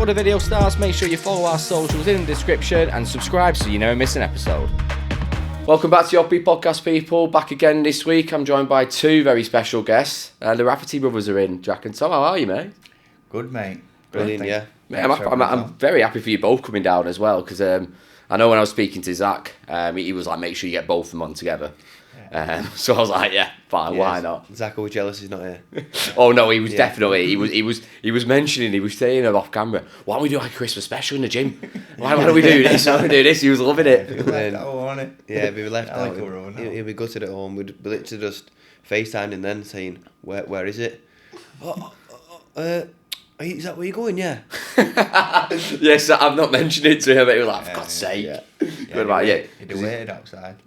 the video starts, make sure you follow our socials in the description and subscribe so you never miss an episode. Welcome back to your podcast, people. Back again this week. I'm joined by two very special guests. The Rafferty brothers are in. Jack and Tom, how are you, mate? Good, mate. Brilliant, yeah. Mate, I'm very happy for you both coming down as well, because I know when I was speaking to Zach, he was like, make sure you get both of them on together. So I was like, yeah, fine, why not? Zach, are we jealous he's not here? Oh no, he was definitely. He was mentioning. He was saying it off camera. Why don't we do like a Christmas special in the gym? Why don't we do this? Why don't we do this? He was loving it. If we left out, he'd be gutted at home. We'd literally just FaceTimed and then saying, where is it? Is that where you're going? Yeah. Yes, I've not mentioned it to him, but he was like, for God's sake. He'd waited outside.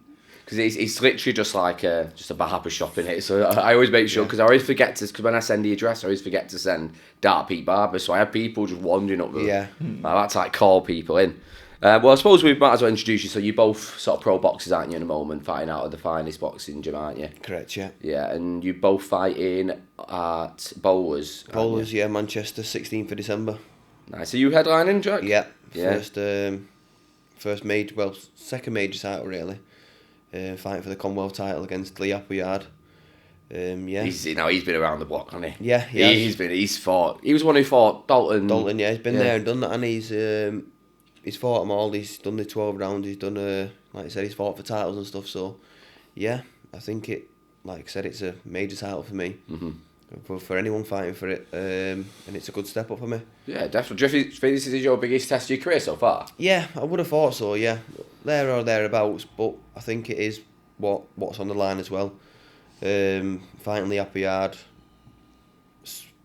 Because it's literally just like just a barber shop in it. So I always make sure, because I always forget to, because when I send the address, I always forget to send Dark Pete Barber. So I have people just wandering up there. Yeah. I like to like call people in. Well, I suppose we might as well introduce you. So you're both sort of pro boxers, aren't you, in a moment, fighting out of the finest boxing gym, aren't you? Correct, yeah. Yeah, and you both fighting at Bowlers. Bowlers, yeah, Manchester, 16th of December. Nice. Are you headlining, Jack? Yeah. Second major title, really. Fighting for the Commonwealth title against Lee Appleyard. He's been around the block, hasn't he? Yeah, he's fought. He was one who fought Dalton. Dalton, yeah, he's been there and done that, and he's fought them all. He's done the 12 rounds. He's done like I said, he's fought for titles and stuff. So, yeah, I think it's a major title for me. Mm-hmm. For anyone fighting for it, and it's a good step up for me. Yeah, definitely. Do you think this is your biggest test of your career so far? Yeah, I would have thought so. Yeah, there or thereabouts, but I think it is what's on the line as well. Fighting Lee Appleyard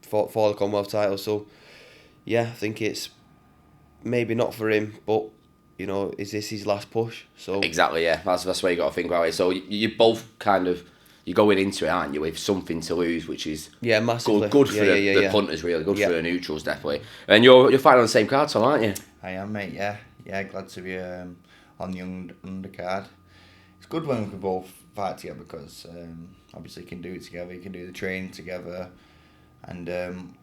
for the Commonwealth title. So, yeah, I think it's maybe not for him, but is this his last push? So exactly, yeah, that's where you got to think about it. So you both kind of. You're going into it, aren't you, with something to lose, which is massively good for the punters, really, good for the neutrals, definitely. And you're fighting on the same card, Tom, aren't you? I am, mate. Yeah, glad to be on the undercard. It's good when we can both fight together because obviously you can do it together, you can do the training together, and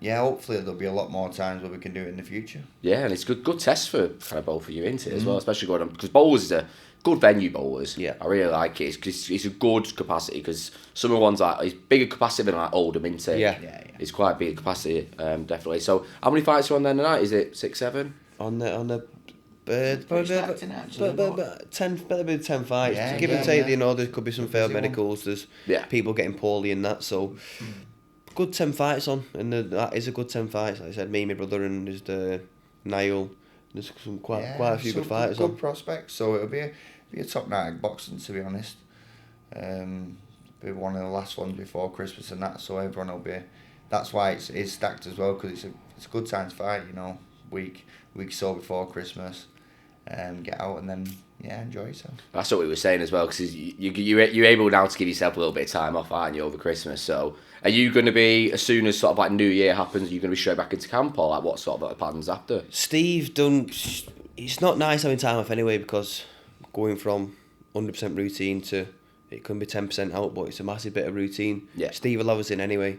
hopefully there'll be a lot more times where we can do it in the future. Yeah, and it's good test for kind of both of you, isn't it, as well, especially going on, because Bowlers is a good venue, Bowlers. Yeah. I really like it. It's a good capacity, because some of the ones it's bigger capacity than like Oldham, isn't it? Yeah. It's quite big capacity, definitely. So how many fights are on there tonight? Is it 6, 7? On the better be 10 fights. Give and take, there could be some failed medicals. There's people getting poorly in that. So good 10 fights on, and that is a good 10 fights. Like I said, me, my brother, and there's the Niall. There's some quite a few good fighters on. Good prospects. So it'll be a top night of boxing, to be honest. Be one of the last ones before Christmas and that. So everyone will be. That's why it's stacked as well, because it's a good time to fight. Week or so before Christmas. Get out and then enjoy yourself. That's what we were saying as well, because you're able now to give yourself a little bit of time off, aren't you, over Christmas? So are you going to be, as soon as sort of like New Year happens, are you going to be straight back into camp, or like what sort of patterns after? Steve it's not nice having time off anyway, because going from 100% routine to it can be 10% out, but it's a massive bit of routine. Yeah. Steve will have us in anyway.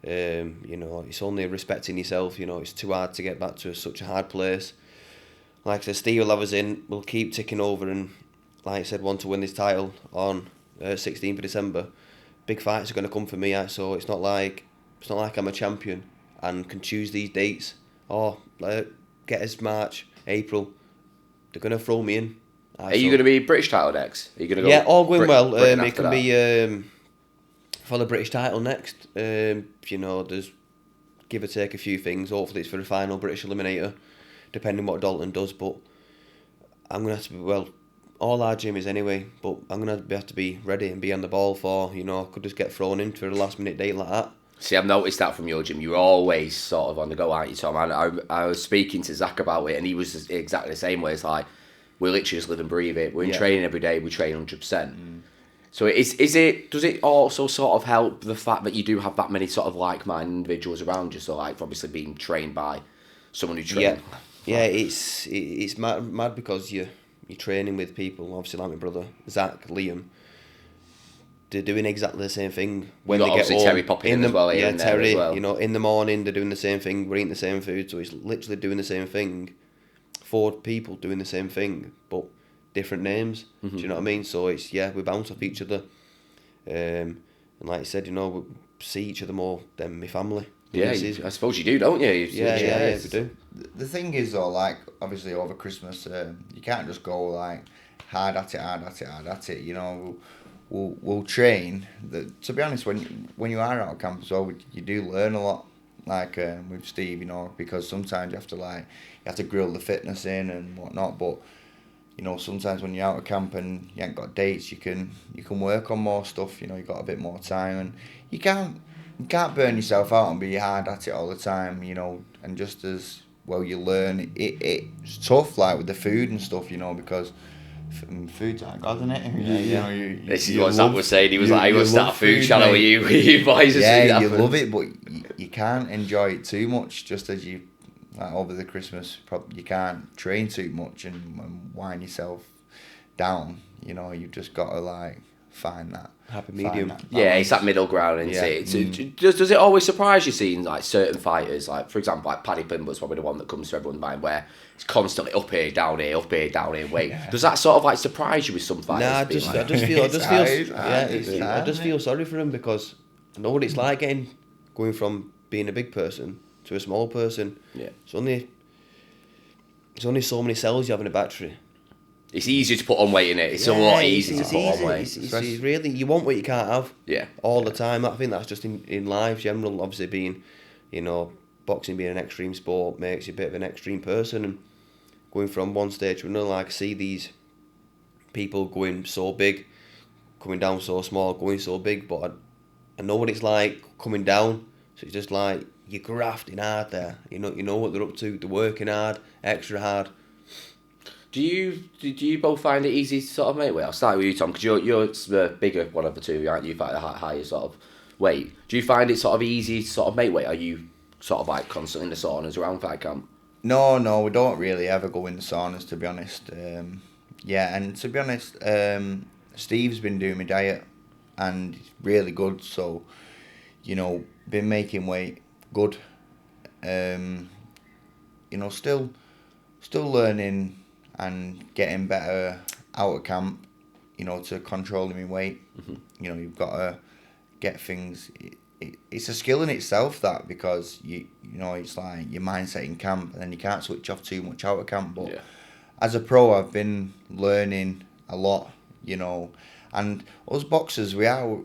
It's only respecting yourself. It's too hard to get back to such a hard place. Like I said, Steve will have us in. We'll keep ticking over, and like I said, want to win this title on 16th of December. Big fights are going to come for me, so it's not like I'm a champion and can choose these dates. Get us March, April. They're going to throw me in. Are you going to be British title next? Are you going to go? All going well. It can be for the British title next. There's give or take a few things. Hopefully, it's for the final British Eliminator, depending what Dalton does. But I'm going to have to be all our gym is anyway. But I'm going to have to be ready and be on the ball for. I could just get thrown in for a last minute date like that. See, I've noticed that from your gym. You're always sort of on the go, aren't you, Tom? I was speaking to Zach about it, and he was exactly the same way. It's like, we literally just live and breathe it. We're in training every day. We train 100%. So does it also sort of help the fact that you do have that many sort of like-minded individuals around you? So like obviously being trained by someone who trains. Yeah, it's mad because you're training with people, obviously like my brother Zach, Liam. they're doing exactly the same thing when they get home. Terry popping in as well. Yeah, Terry. As well. You know, in the morning they're doing the same thing. We're eating the same food, so it's literally doing the same thing. 4 people doing the same thing, but different names. Do you know what I mean? So it's we bounce off each other, and like I said, you know, we see each other more than my family. Yeah, I suppose you do, don't you? Yeah, we do. The thing is though, like obviously over Christmas, you can't just go like hard at it. You know, we'll train. To be honest, when you are out of camp as well, you do learn a lot. Like with Steve, you know, because sometimes you have to grill the fitness in and whatnot. But you know, sometimes when you're out of camp and you ain't got dates, you can work on more stuff. You know, you got a bit more time, and you can't burn yourself out and be hard at it all the time. You know, and just as well you learn. It's tough, like with the food and stuff. You know, because food's like God, isn't it? Yeah. This is what Zach was saying. He was like, "I will start a food channel with you boys." Yeah, you love it, but you can't enjoy it too much. Just as you, like over the Christmas, you can't train too much and wind yourself down. You know, you've just got to like find that happy medium. It's that middle ground, isn't it? Does it always surprise you seeing like certain fighters, like for example, like Paddy Pimble's probably the one that comes to everyone's mind, where it's constantly up here, down here, weight. Yeah. Does that sort of like surprise you with some fighters? Nah, I just feel sorry for him, because I know what it's like going from being a big person to a small person. Yeah, it's only so many cells you have in a battery. It's easier to put on weight in it. It's a lot easier to put on weight. It's really, you want what you can't have. Yeah. All the time. I think that's just in life general. Obviously being, you know, boxing being an extreme sport makes you a bit of an extreme person, and going from one stage to another, like I see these people going so big, coming down so small, going so big, but I know what it's like coming down. So it's just like you're grafting hard there. You know what they're up to. They're working hard, extra hard. Do you both find it easy to sort of make weight? I'll start with you, Tom, because you're the bigger one of the two, aren't you? Fight a higher sort of weight. Do you find it sort of easy to sort of make weight? Are you sort of like constantly in the saunas around fight camp? No, we don't really ever go in the saunas, to be honest. And to be honest, Steve's been doing my diet, and it's really good. So, you know, been making weight good. You know, still learning and getting better out of camp, you know, to controlling my weight. You know, you've got to get things. It's a skill in itself, that, because you know, it's like your mindset in camp, and then you can't switch off too much out of camp. But as a pro, I've been learning a lot, you know. And us boxers, we're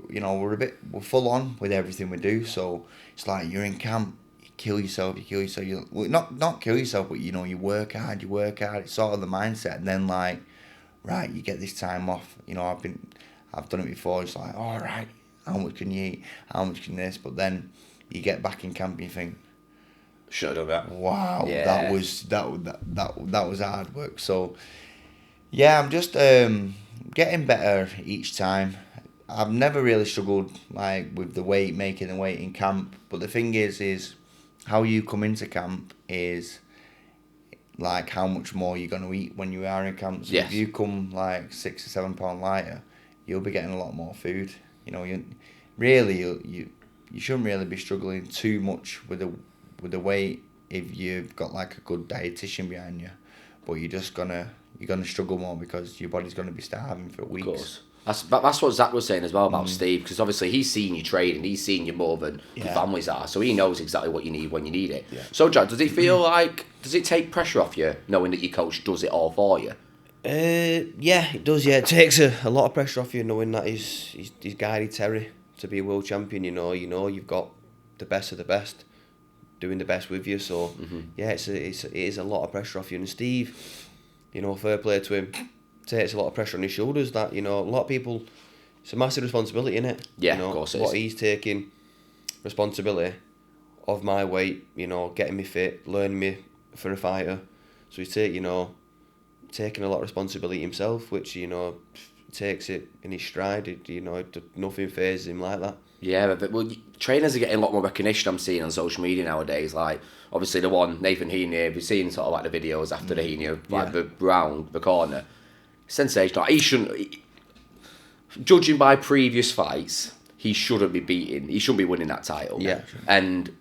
full on with everything we do. So it's like you're in camp. Kill yourself. Not kill yourself, but you know, you work hard. It's sort of the mindset, and then like, right, you get this time off. You know, I've done it before. It's like, all right, how much can you eat? How much can this? But then you get back in camp and you think, should have done that. Wow, that was hard work. So yeah, I'm just getting better each time. I've never really struggled like with making the weight in camp. But the thing is how you come into camp is like how much more you're going to eat when you are in camp. So if you come like 6 or 7 pound lighter, you'll be getting a lot more food. You know, you shouldn't really be struggling too much with the weight if you've got like a good dietitian behind you. But you're gonna struggle more because your body's gonna be starving for weeks. Of course. That's what Zach was saying as well about Steve, because obviously he's seen you training, he's seen you more than your families are, so he knows exactly what you need when you need it. Yeah. So, Jack, does it take pressure off you knowing that your coach does it all for you? Yeah, it does. Yeah, it takes a lot of pressure off you knowing that he's guided Terry to be a world champion. You know, you've got the best of the best doing the best with you. So yeah, it is a lot of pressure off you. And Steve, you know, fair play to him, takes a lot of pressure on his shoulders. That, you know, a lot of people, it's a massive responsibility, innit? Yeah, you know, of course it what is. He's taking responsibility of my weight, you know, getting me fit, learning me for a fighter. So he's taking a lot of responsibility himself, which, you know, takes it in his stride. Nothing phases him like that. Yeah, but trainers are getting a lot more recognition, I'm seeing on social media nowadays. Like, obviously the one, Nathan Heaney, we've seen sort of like the videos after the Heaney, like the round, the corner. Sensational. He shouldn't... judging by previous fights, he shouldn't be beating. He shouldn't be winning that title. Yeah. And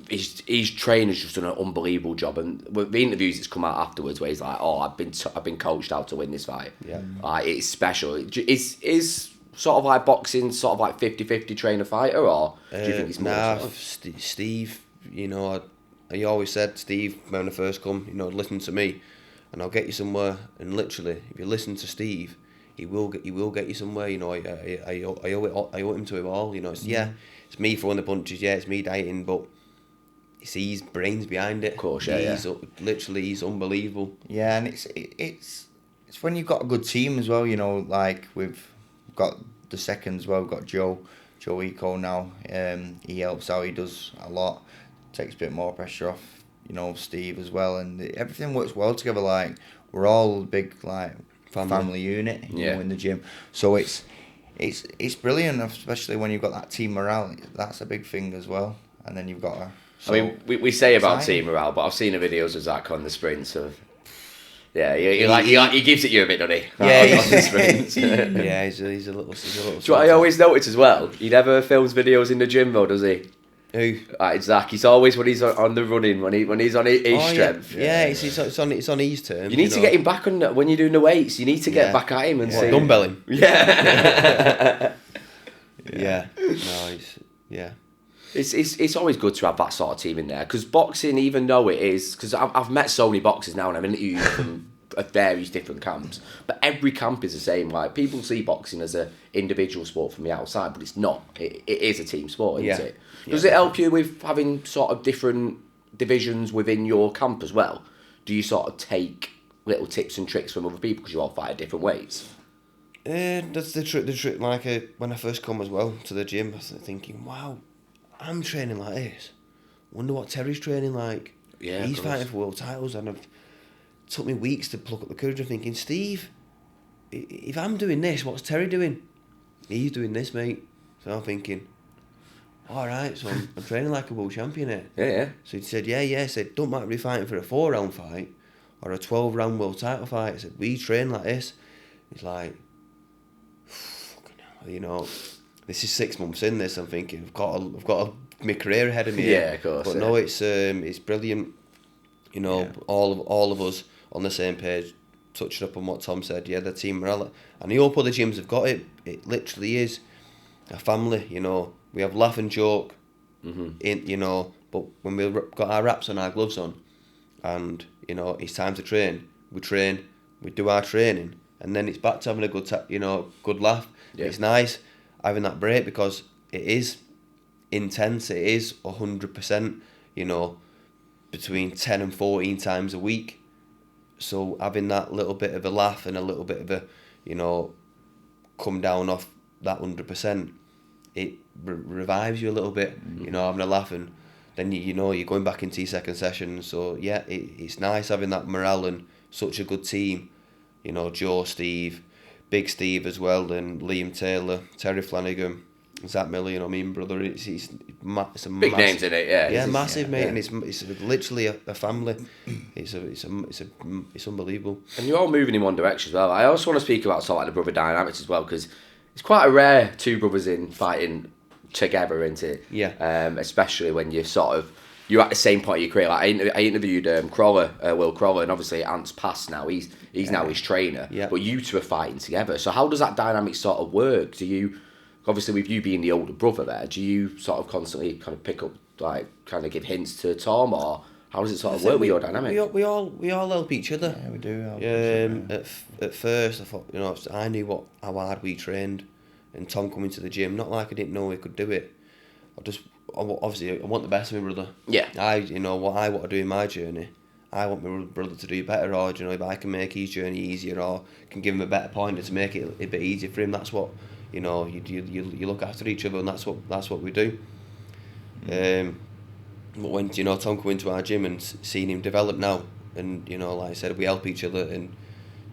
his trainer's just done an unbelievable job. And with the interviews that's come out afterwards, where he's like, "Oh, I've been coached how to win this fight. Yeah. Like, it's special." Is sort of like boxing, sort of like 50-50 trainer fighter, or do you think it's more? Nah, Steve. You know, I always said, Steve, when I first come, you know, listen to me, and I'll get you somewhere. And literally, if you listen to Steve, he will get you somewhere. You know, I owe him to it all. You know, it's me throwing the punches. Yeah, it's me dieting, but see his brains behind it. Of course, He's unbelievable. Yeah, and it's when you've got a good team as well. You know, like we've got the seconds. Well, we've got Joe Eco now. He helps out. He does a lot. Takes a bit more pressure off. You know, Steve as well, and everything works well together. Like we're all a big like family unit. You know, in the gym. So it's brilliant, especially when you've got that team morale. That's a big thing as well. And then you've got a. So, I mean, we say about team morale, but I've seen the videos of Zach on the sprints of. Yeah, he gives it you a bit, doesn't he? Yeah, on the sprints. Yeah, he's a little. Do what I always notice as well? He never films videos in the gym though, does he? Who? Zach. He's always when he's on the running, when he's on his strength. Yeah, it's on his terms. You need to get him back on when you're doing the weights. You need to get back at him and say dumbbell him. Yeah. Yeah. No, yeah. It's always good to have that sort of team in there, because boxing, even though it is, because I've met so many boxers now and I've interviewed from various different camps, but every camp is the same. Like, people see boxing as an individual sport from the outside, but it's not. It is a team sport, isn't it? Does it help you with having sort of different divisions within your camp as well? Do you sort of take little tips and tricks from other people because you all fight at different weights? That's the trick. Like when I first come as well to the gym, I was thinking, wow, I'm training like this. Wonder what Terry's training like. Yeah, he's fighting for world titles, and it took me weeks to pluck up the courage of thinking, Steve, if I'm doing this, what's Terry doing? He's doing this, mate. So I'm thinking, all right, so I'm training like a world champion here. Yeah. So he said, yeah. He said, don't matter if you're fighting for a 4-round fight or a 12-round world title fight. He said, we train like this. He's like, fucking hell, you know, this is 6 months in this. I'm thinking, I've got my career ahead of me. Yeah, of course. But no, it's brilliant. You know, all of us on the same page, touching up on what Tom said. Yeah, the team morale, and I hope other gyms have got it. It literally is a family. You know, we have laugh and joke. In, you know, but when we've got our wraps on, our gloves on, and you know it's time to train, we do our training, and then it's back to having a good laugh. Yeah. It's nice having that break, because it is intense. It is 100%. You know, between 10 and 14 times a week. So having that little bit of a laugh and a little bit of a, you know, come down off that 100%, it revives you a little bit. You know, having a laugh, and then you know you're going back into your second session. So yeah, it's nice having that morale and such a good team. You know, Joe, Steve, Big Steve as well, and Liam Taylor, Terry Flanagan, Zach Miller. You know, me and brother. It's a big names in it, yeah. Yeah, massive, mate, and it's literally a family. It's unbelievable. And you're all moving in one direction as well. I also want to speak about sort of like the brother dynamics as well, because it's quite a rare two brothers in fighting together, isn't it? Yeah. Especially when you're at the same point of your career. Like I interviewed Will Crawler, and obviously Ant's passed now. He's now his trainer. Yeah. But you two are fighting together. So how does that dynamic sort of work? Do you, obviously with you being the older brother there, do you sort of constantly kind of pick up, like kind of give hints to Tom, or how does it sort of work with your dynamic? We all help each other. Yeah, we do help each other. At first I thought, you know, I knew how hard we trained, and Tom coming to the gym, not like I didn't know he could do it. Obviously I want the best of my brother. Yeah. You know what I want to do in my journey, I want my brother to do better, or you know, if I can make his journey easier, or can give him a better pointer to make it a bit easier for him, that's what, you know, you look after each other, and that's what we do. But when, you know, Tom come into our gym and seeing him develop now, and you know, like I said, we help each other, and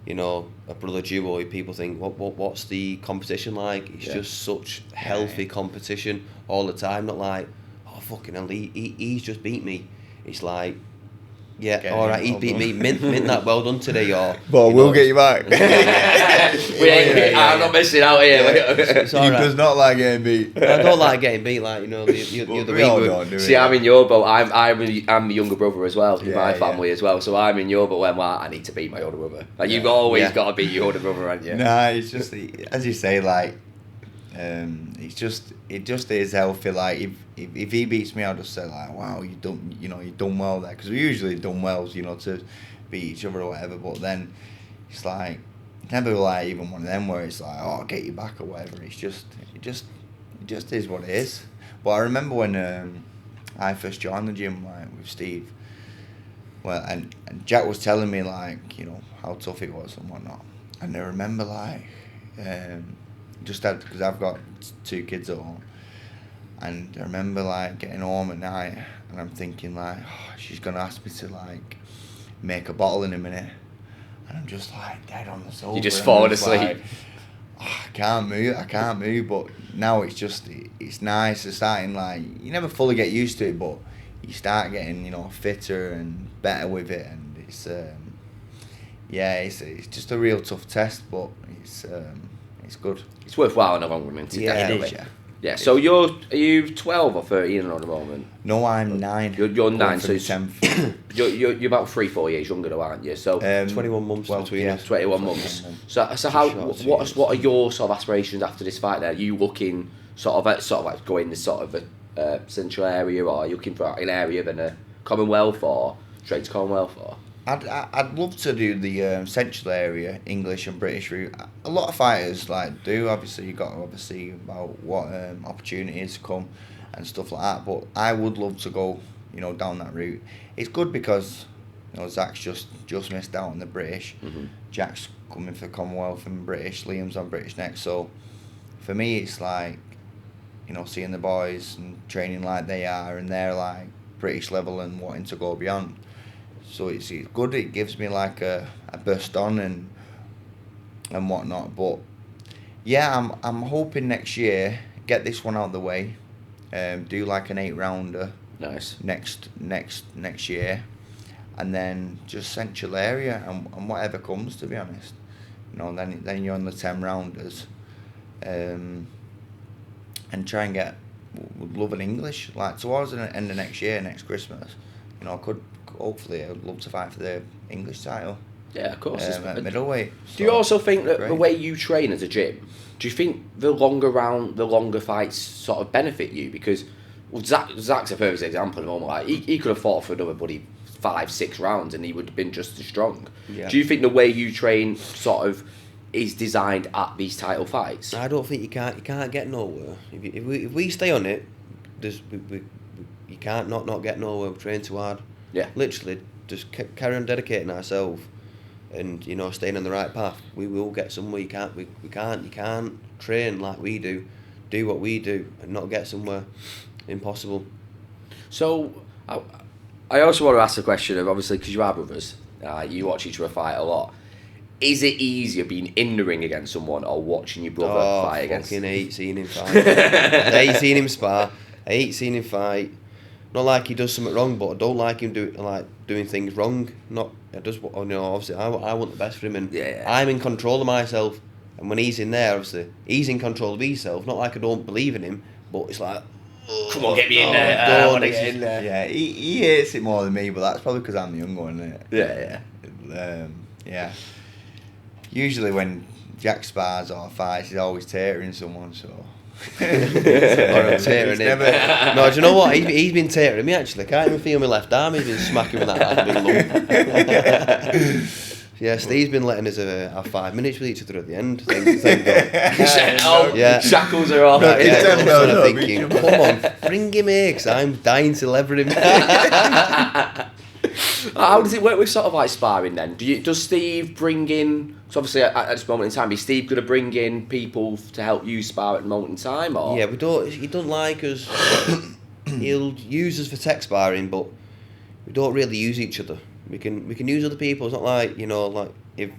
you know, a brother duo, people think, what's the competition like? It's just such healthy competition all the time, not like, oh fucking hell, he's just beat me. It's like, yeah, alright, he beat me, mint that, well done today, or... But we'll get you back. I'm not missing out here. It's all He right. does not like getting beat. I don't like getting beat, like, you know, the We all week. don't, do we? See, I'm in your boat. I'm the younger brother as well in my Yeah, family as well. So I'm in your boat when I need to beat my older brother. Like you've always got to beat your older brother, haven't you? Nah, it's just as you say, like, it just is healthy. Like if he beats me, I'll just say like, wow, you done well there, because we usually done well, you know, to beat each other or whatever. But then it's like never like even one of them where it's like, oh, I'll get you back or whatever. It just is what it is. But I remember when I first joined the gym, like with Steve. Well, and Jack was telling me like, you know, how tough it was and whatnot. And I remember like, because I've got 2 kids at home, and I remember like getting home at night and I'm thinking like, oh, she's gonna ask me to like make a bottle in a minute, and I'm just like dead on the sofa. You just falling asleep. Like, oh, I can't move. But now it's nice. It's starting like, you never fully get used to it, but you start getting, you know, fitter and better with it, and it's just a real tough test, but it's good. It's worthwhile in the long run. It is, Yeah. So are you 12 or 13 at the moment? No, I'm 9. You're 9, so 10th. you're about 3-4 years younger though, aren't you? So 21 months between us. 21 months. So how what are your sort of aspirations after this fight? Then are you looking sort of like going this sort of a central area, or are you looking for an area than a Commonwealth or straight to Commonwealth? Or I'd love to do the central area, English and British route. A lot of fighters like do. Obviously, you got to obviously about what opportunities come and stuff like that. But I would love to go, you know, down that route. It's good because, you know, Zach's just missed out on the British. Mm-hmm. Jack's coming for Commonwealth and British. Liam's on British next. So for me, it's like, you know, seeing the boys and training like they are, and they're like British level and wanting to go beyond. So it's good. It gives me like a burst on and whatnot. But yeah, I'm hoping next year get this one out of the way. Do like an 8-rounder. nice. Next year, and then just central area and whatever comes. To be honest, you know, then you're on the 10-rounders, and try and get. Would love an English like towards the end of next year, next Christmas. You know, hopefully I'd love to fight for the English title. Yeah, of course. At middleweight. Do you also think that great. the way you train as a gym, do you think the longer fights sort of benefit you? Because Zach's a perfect example at the moment. Like he could have fought for another buddy 5-6 rounds and he would have been just as strong. Yeah. Do you think the way you train sort of is designed at these title fights? I don't think you can't get nowhere. If we stay on it, you can't not get nowhere. We train too hard. Yeah. Literally, just carry on dedicating ourselves, and, you know, staying on the right path. We will get somewhere. You can't train like we do what we do, and not get somewhere. Impossible. So I also want to ask the question of, obviously, because you are brothers, you watch each other fight a lot. Is it easier being in the ring against someone or watching your brother fight against? I fucking hate seeing him fight. I hate seeing him spar. I hate seeing him fight. Not like he does something wrong, but I don't like him doing things wrong. Obviously I want the best for him, and I'm in control of myself. And when he's in there, obviously he's in control of himself. Not like I don't believe in him, but it's like, come on, get me in there. I want to get in there. Yeah, he hates it more than me, but that's probably because I'm the younger one, isn't it? Yeah. Usually when Jack spars or fights, he's always tearing someone, so. or I'm tearing him. No, do you know what? He's been tearing me actually. I can't even feel my left arm. He's been smacking with that big lump. Yeah, Steve's been letting us have 5 minutes with each other at the end. Thank God. Yeah. Shackles are off. I'm thinking, come on, bring him here, because I'm dying to lever him. How does it work with sort of like sparring then? Does Steve bring in, so obviously at this moment in time, is Steve going to bring in people to help you spar at the moment in time? Or? Yeah, he don't like us. He'll use us for tech sparring, but we don't really use each other. We can use other people. It's not like, you know, like if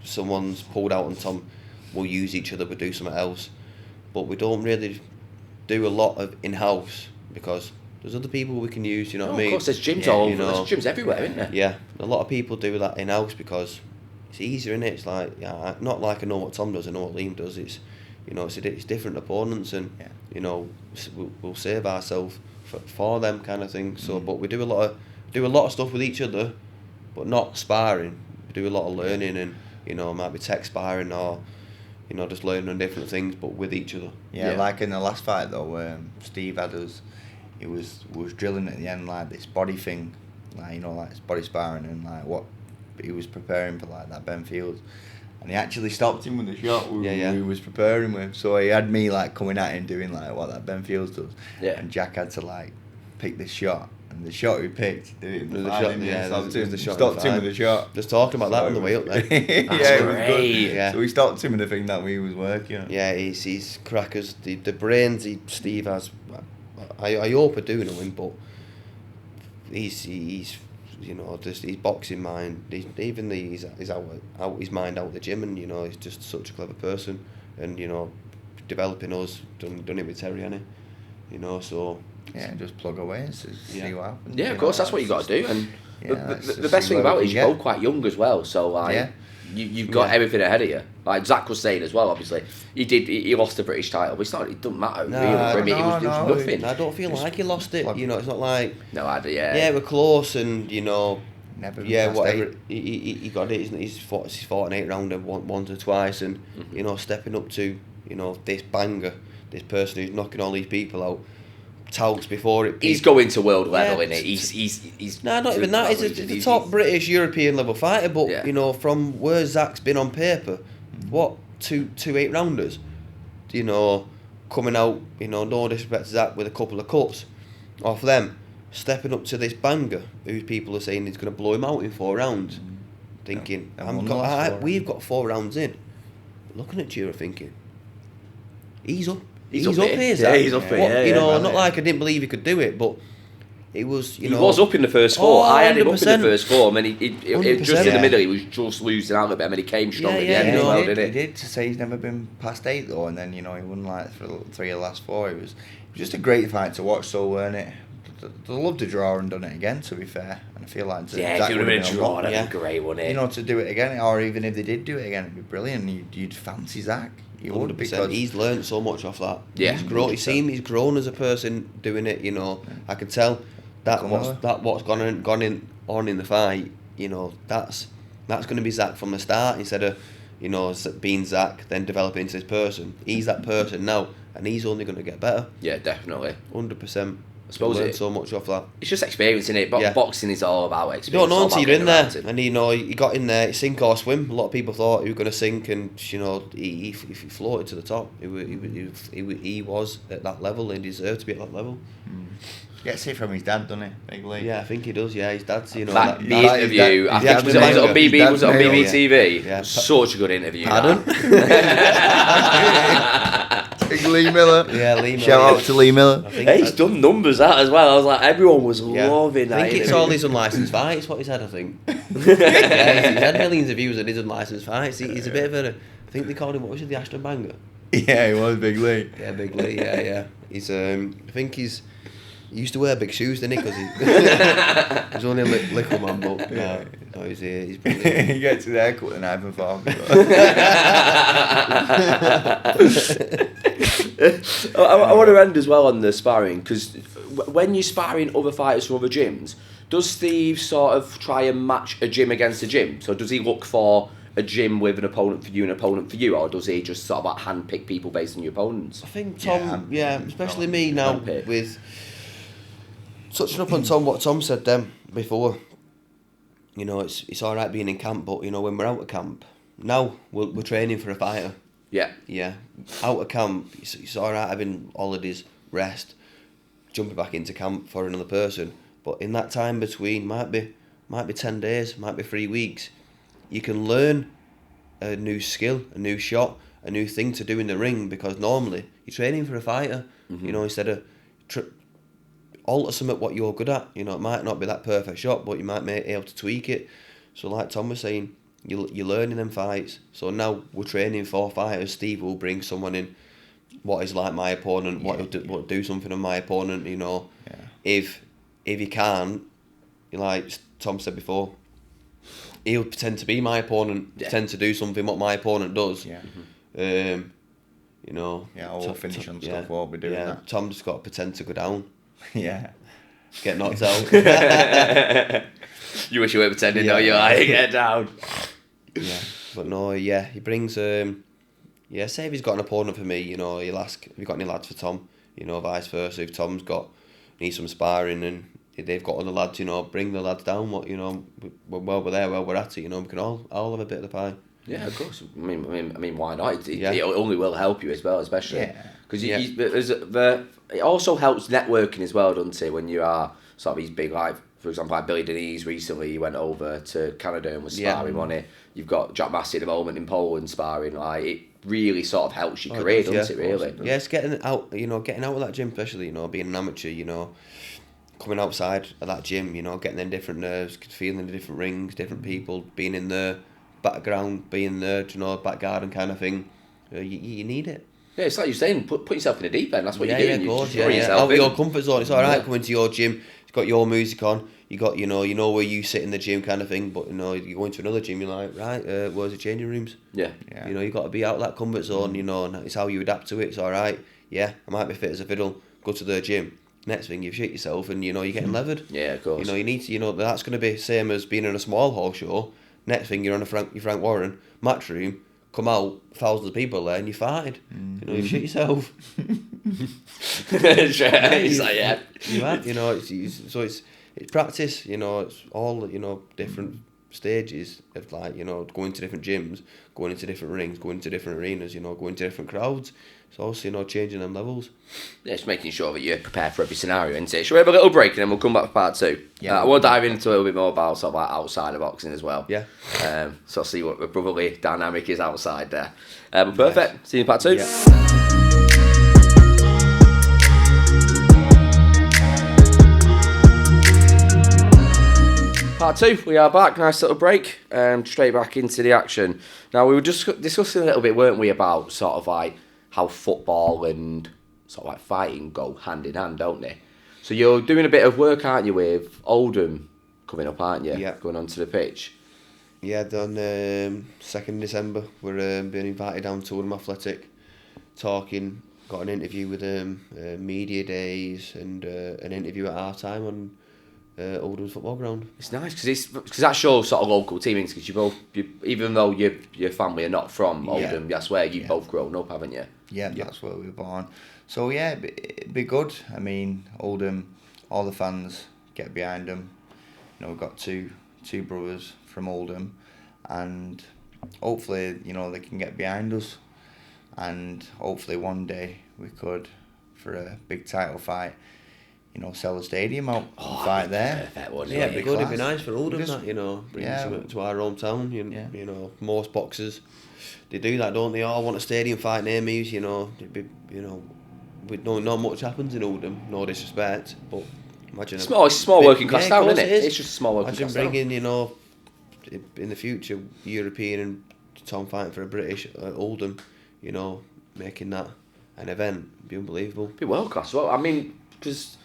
someone's pulled out on Tom, we'll use each other but do something else. But we don't really do a lot of in-house because there's other people we can use, you know what I mean? Of course, there's gyms all over, there's gyms everywhere, isn't there? Yeah, a lot of people do that in-house because it's easier, innit? It's like, not like I know what Tom does, I know what Liam does. It's, it's different opponents, and we'll save ourselves for them kind of thing. So, but we do a lot of stuff with each other, but not sparring. We do a lot of learning, and might be tech sparring or just learning on different things, but with each other. Yeah, like in the last fight though, Steve had us. He was drilling at the end like this body thing, like like body sparring, and like what he was preparing for, like that Ben Fields, and he actually stopped him with the shot we was preparing with. So he had me like coming at him doing like what that Ben Fields does, and Jack had to like pick this shot, and the shot he picked, stopped him with the shot. Just talking about that on the way up there. That's great. Yeah. So we stopped him with the thing that we was working on. Yeah, he's crackers. The brains Steve has. I hope I do know him, but he's just his boxing mind. He's out his mind out the gym, and he's just such a clever person, and developing us. Done it with Terry, hasn't he? So yeah, just plug away and see what happens. Yeah, of course, that's what you got to do. And the best thing about it is you're both quite young as well, so like you've got everything ahead of you. Like Zach was saying as well, obviously he lost the British title, but it doesn't matter really for him. It was nothing. I don't feel like he lost it. It's not like we're close, and never whatever. He got it. He's fought an 8 rounder once or twice, and stepping up to this banger, this person who's knocking all these people out. Touts before it. He's going to world level, innit? He's not even that. He's the top British European level fighter, but from where Zach's been on paper, what two 8 rounders, coming out, no disrespect to Zach, with a couple of cuts off them, stepping up to this banger who people are saying he's going to blow him out in 4 rounds, thinking we've got 4 rounds in, looking at Jura thinking he's up. He's up here, Zach. Yeah, he's up here. Not like I didn't believe he could do it, but it was, He was up in the first 4. I had him up in the first 4, and then he just in the middle, he was just losing out a bit, and then he came strong at the end as well, didn't he? He did, to say he's never been past 8 though, and then, he won like 3 of the last 4. It was just a great fight to watch, so weren't it? They'd love to draw and done it again, to be fair, and I feel like if it would have been a draw, that'd be great, wouldn't it? To do it again, or even if they did do it again, it'd be brilliant. You'd fancy Zach. 100%. He's learned so much off that. Yeah, he's grown as a person doing it. I can tell what's gone on in the fight. That's going to be Zach from the start, instead of being Zach then developing into this person. He's that person now, and he's only going to get better. Yeah, definitely. 100%. I suppose learned so much off that. It's just experiencing it, but boxing is all about experience. You don't know until you're in there, and he got in there, sink or swim. A lot of people thought he was going to sink, and he floated to the top. He was at that level, and he deserved to be at that level. Gets it from his dad, doesn't he? Big Lee. Yeah, I think he does. Yeah, his dad's the interview. I think was it on BBTV? Yeah. Such a good interview. Pardon? Big Lee Miller. Yeah, Lee Miller. Shout out to Lee Miller. He's done numbers that as well. I was like, everyone was loving that. I think it's all these unlicensed fights. What he's had, I think. He's had millions of views on his unlicensed fights. He's a bit of a. I think they called him, what was it, the Ashton Banger? Yeah, he was Big Lee. Yeah, Big Lee. Yeah. He's. I think he's. He used to wear big shoes, didn't he? Because he's only a little man, but no, he's brilliant. He gets his haircut with a knife and fork. I want to end as well on the sparring, because when you're sparring other fighters from other gyms, does Steve sort of try and match a gym against a gym? So does he look for a gym with an opponent for you and an opponent for you, or does he just sort of like hand-pick people based on your opponents? I think Tom, especially me now, with touching up on what Tom said then before, it's all right being in camp, but when we're out of camp, now we're training for a fighter. Yeah. Out of camp, it's all right having holidays, rest, jumping back into camp for another person. But in that time between, might be 10 days, might be 3 weeks, you can learn a new skill, a new shot, a new thing to do in the ring, because normally you're training for a fighter. Instead of alter some at what you're good at. It might not be that perfect shot, but you might be able to tweak it. So like Tom was saying, you're learning them fights. So now we're training for fighters. Steve will bring someone in, what is like my opponent, what do something on my opponent, If he can't, like Tom said before, he'll pretend to be my opponent, pretend to do something what my opponent does. Yeah. You know. Yeah, we'll finish on stuff. Won't be doing that. Tom's got to pretend to go down. Yeah. Get knocked out. You wish you were pretending, though. You're like, get down. Yeah, but no, he brings. Say if he's got an opponent for me, you know, he'll ask, have you got any lads for Tom? You know, vice versa. If Tom's needs some sparring and they've got other lads, you know, bring the lads down. What, you know, while we're there, while we're at it, you know, we can all have a bit of the pie. Yeah, of course. I mean, why not? It only will help you as well, especially because it also helps networking as well, doesn't it? When you are sort of these big, like for example, like Billy Denise recently, he went over to Canada and was sparring on it. You've got Jack Massey at the moment in Poland sparring. Like it really sort of helps your career, doesn't it? Really. Yeah, it's getting out. You know, getting out of that gym, especially, you know, being an amateur. You know, coming outside of that gym. You know, getting in different nerves, feeling the different rings, different people, being in the background, being there, you know, back garden kind of thing. You need it. Yeah, it's like you're saying, put yourself in the deep end. That's what you're doing. Yeah, of course. Yourself out of your comfort zone. It's all right coming to your gym. It's got your music on. You got, you know where you sit in the gym kind of thing. But you know, you go into another gym, you're like, right, where's the changing rooms? Yeah. You know, you got to be out of that comfort zone. You know, and it's how you adapt to it. It's all right. Yeah, I might be fit as a fiddle. Go to the gym. Next thing, you shit yourself, and you know you're getting levered. Yeah, of course. You know, you need to. You know, that's going to be same as being in a small hall show. Next thing, you're on your Frank Warren match room. Come out, thousands of people there, and you farted. You know, you shit yourself. It's like, yeah. You have, you know, it's practice. You know, it's all, you know, different stages of, like, you know, going to different gyms, going into different rings, going to different arenas. You know, going to different crowds. It's also, you know, changing them levels. Yeah, it's making sure that you're prepared for every scenario, isn't it? Shall we have a little break and then we'll come back for part 2? Yeah. We'll dive into a little bit more about sort of like outside of boxing as well. Yeah. So I'll see what the brotherly dynamic is outside there. But perfect. Nice. See you in part 2. Yeah. Part 2, we are back. Nice little break. Straight back into the action. Now, we were just discussing a little bit, weren't we, about sort of like how football and sort of like fighting go hand in hand, don't they? So you're doing a bit of work, aren't you, with Oldham coming up, aren't you? Yeah. Going onto the pitch. Yeah, done 2nd December. We're being invited down to Oldham Athletic, talking. Got an interview with media days and an interview at half time on Oldham's football ground. It's nice because that shows sort of local teaming, because even though your family are not from Oldham, that's where you've both grown up, haven't you? Yeah, that's where we were born. So yeah, it'd be good. I mean, Oldham, all the fans get behind them. You know, we've got two brothers from Oldham, and hopefully, you know, they can get behind us, and hopefully one day we could, for a big title fight, you know, sell the stadium out and fight there. Perfect, wouldn't Yeah, it? it'd be good. It'd be nice for Oldham, that, you know, bring something to our hometown. You know, most boxers, they do that, don't they? All want a stadium fight near me. You know, it'd be, you know, not much happens in Oldham. No disrespect, but imagine it's a small working class town, isn't it? It's just a small working class town. Imagine bringing, you know, in the future, European and Tom fighting for a British Oldham. You know, making that an event, it'd be unbelievable. Be world class. Well, I mean, because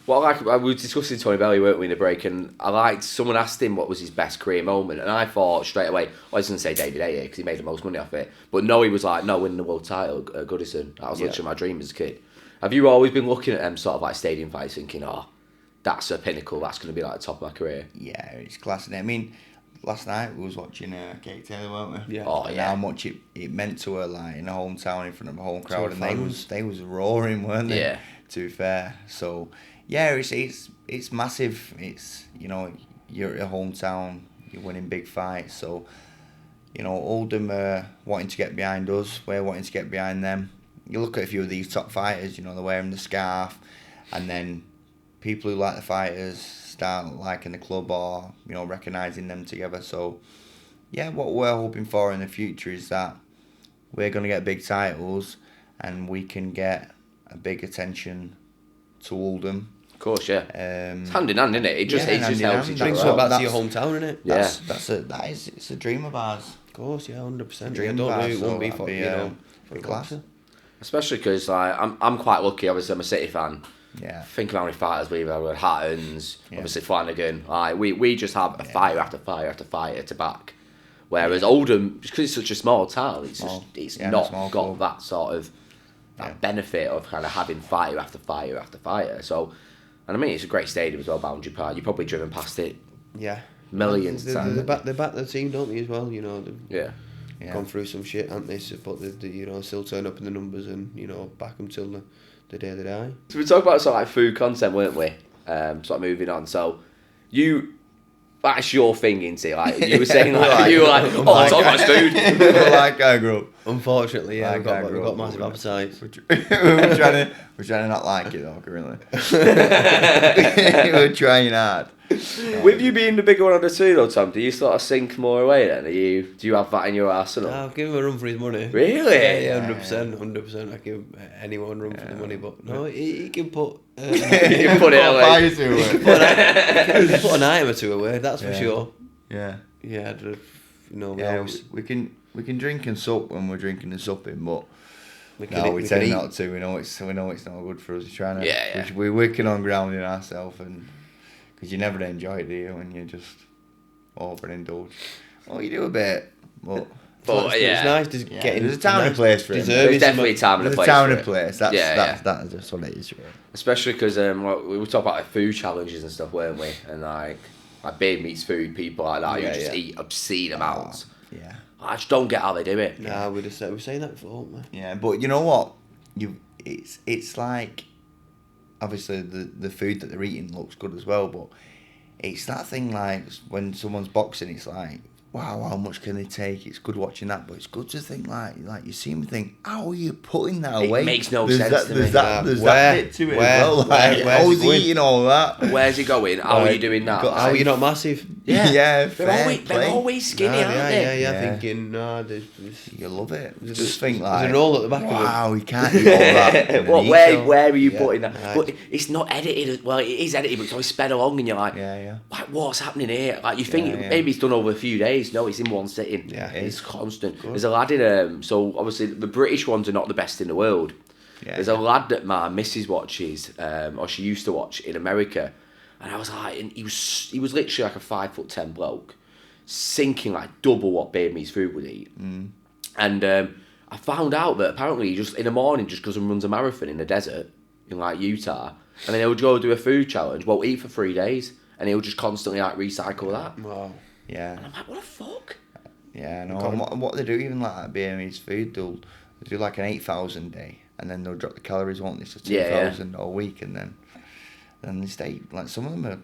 what I like, we were discussing Tony Belly, weren't we, in the break, and I liked, someone asked him what was his best career moment, and I thought straight away, I was going to say David Ayer, because he made the most money off it, but no, he was like, no, winning the world title at Goodison. That was literally my dream as a kid. Have you always been looking at them sort of like stadium fights thinking, oh, that's a pinnacle, that's going to be like the top of my career? Yeah, it's class, isn't it? I mean, last night we was watching Kate Taylor, weren't we? Yeah. Oh, and yeah. how much it meant to her, like, in a hometown in front of a home crowd, and they was roaring, weren't they? Yeah. To be fair, so yeah, it's massive. It's, you know, you're at a hometown, you're winning big fights, so, you know, Oldham wanting to get behind us, we're wanting to get behind them. You look at a few of these top fighters, you know, they're wearing the scarf, and then people who like the fighters start liking the club, or, you know, recognising them together. So yeah, what we're hoping for in the future is that we're going to get big titles and we can get a big attention to Oldham. Of course, yeah. It's hand in hand, isn't it? It just helps each brings other it out. back to your hometown, innit? It's a dream of ours. Of course, yeah, 100%. Dream I don't know, it so won't be for, you know, for class. Especially because like, I'm quite lucky, obviously I'm a City fan, Yeah. Think of how many fighters we've had with Hattons, obviously Flanagan. Like, we just have a fighter after fighter after fighter to back. Whereas Oldham, because it's such a small town, it's not got club. That sort of benefit of kind of having fighter after fighter after fighter. So, and I mean, it's a great stadium as well, Boundary Park. You've probably driven past it millions of times. They back the team, don't they, as well? You know, yeah. Gone through some shit, haven't they? But they you know, still turn up in the numbers and, you know, back them till the day they die. So we talked about sort of like food content, weren't we? Sort of moving on. So that's your thing, isn't it? Like you were saying, talk about food. Like I grew up. Unfortunately, yeah, we've got massive appetites. We're trying to not like it though, really. We're trying hard. With you being the bigger one of the two though, Tom, do you sort of sink more away then? Do you have that in your arsenal? I'll give him a run for his money. Really? Yeah, 100%. I give anyone a run for the money, but no, he can put... you can put it away. He can put an item or two away, that's for sure. Yeah. Yeah, we can drink and sup when we're drinking and supping, but we tend not to. We know it's not good for us. We're trying to. We're working on grounding ourselves, and because you never enjoy it, do you, when you just overindulge. Well, you do a bit, but it's nice to get in. There's a time and place for it. There's definitely a time and a place. There's a time and a place. That's just what it is. Really. Especially because we were talking about like food challenges and stuff, weren't we? And like beer meets food, people like that who just eat obscene amounts. Yeah. I just don't get how they do it. Nah, we were saying that before, weren't we? Yeah, but you know what? It's like, obviously the food that they're eating looks good as well, but it's that thing like when someone's boxing, it's like, wow, how much can they take? It's good watching that, but it's good to think like you see me think, how are you putting that away? It makes no sense to me. There's that bit to it as well. Like, how's he eating all that? Where's he going? How are you doing that? How are you not massive? Yeah, they're always skinny, aren't they? Yeah. Thinking, you love it. Just think like, there's a roll at the back of it. Wow, he can't eat all that. Where are you putting that? Right. But it's not edited. Well, it is edited, but it's always sped along, and you're like, like, what's happening here? Like, you think maybe it's done over a few days. No, it's in one sitting. Yeah, it's constant. Good. There's a lad in so obviously the British ones are not the best in the world. There's a lad that my missus watches, or she used to watch in America, and I was like, and he was literally like a 5'10" bloke, sinking like double what Burmese food would eat. And I found out that apparently he just in the morning just goes and runs a marathon in the desert in like Utah, and then he'll go do a food challenge. Won't eat for 3 days, and he'll just constantly like recycle that. Wow. Yeah. And I'm like, what the fuck? Yeah, no. And what they do, even like that Burmese food, they'll do like an 8,000 day, and then they'll drop the calories, won't they? So 2,000 a week, and then they stay like some of them are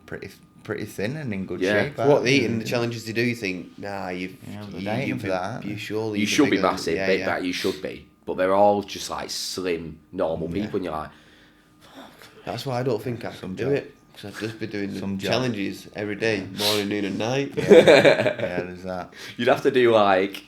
pretty thin and in good shape. What they eat and the challenges they do, you think, nah, you're dieting for that. You surely you should be massive, big back. You should be, but they're all just like slim, normal people, and you're like, that's why I don't think I can do it. Because I'd just be doing some challenges every day, morning, noon and night. Yeah, there's that. You'd have to do like...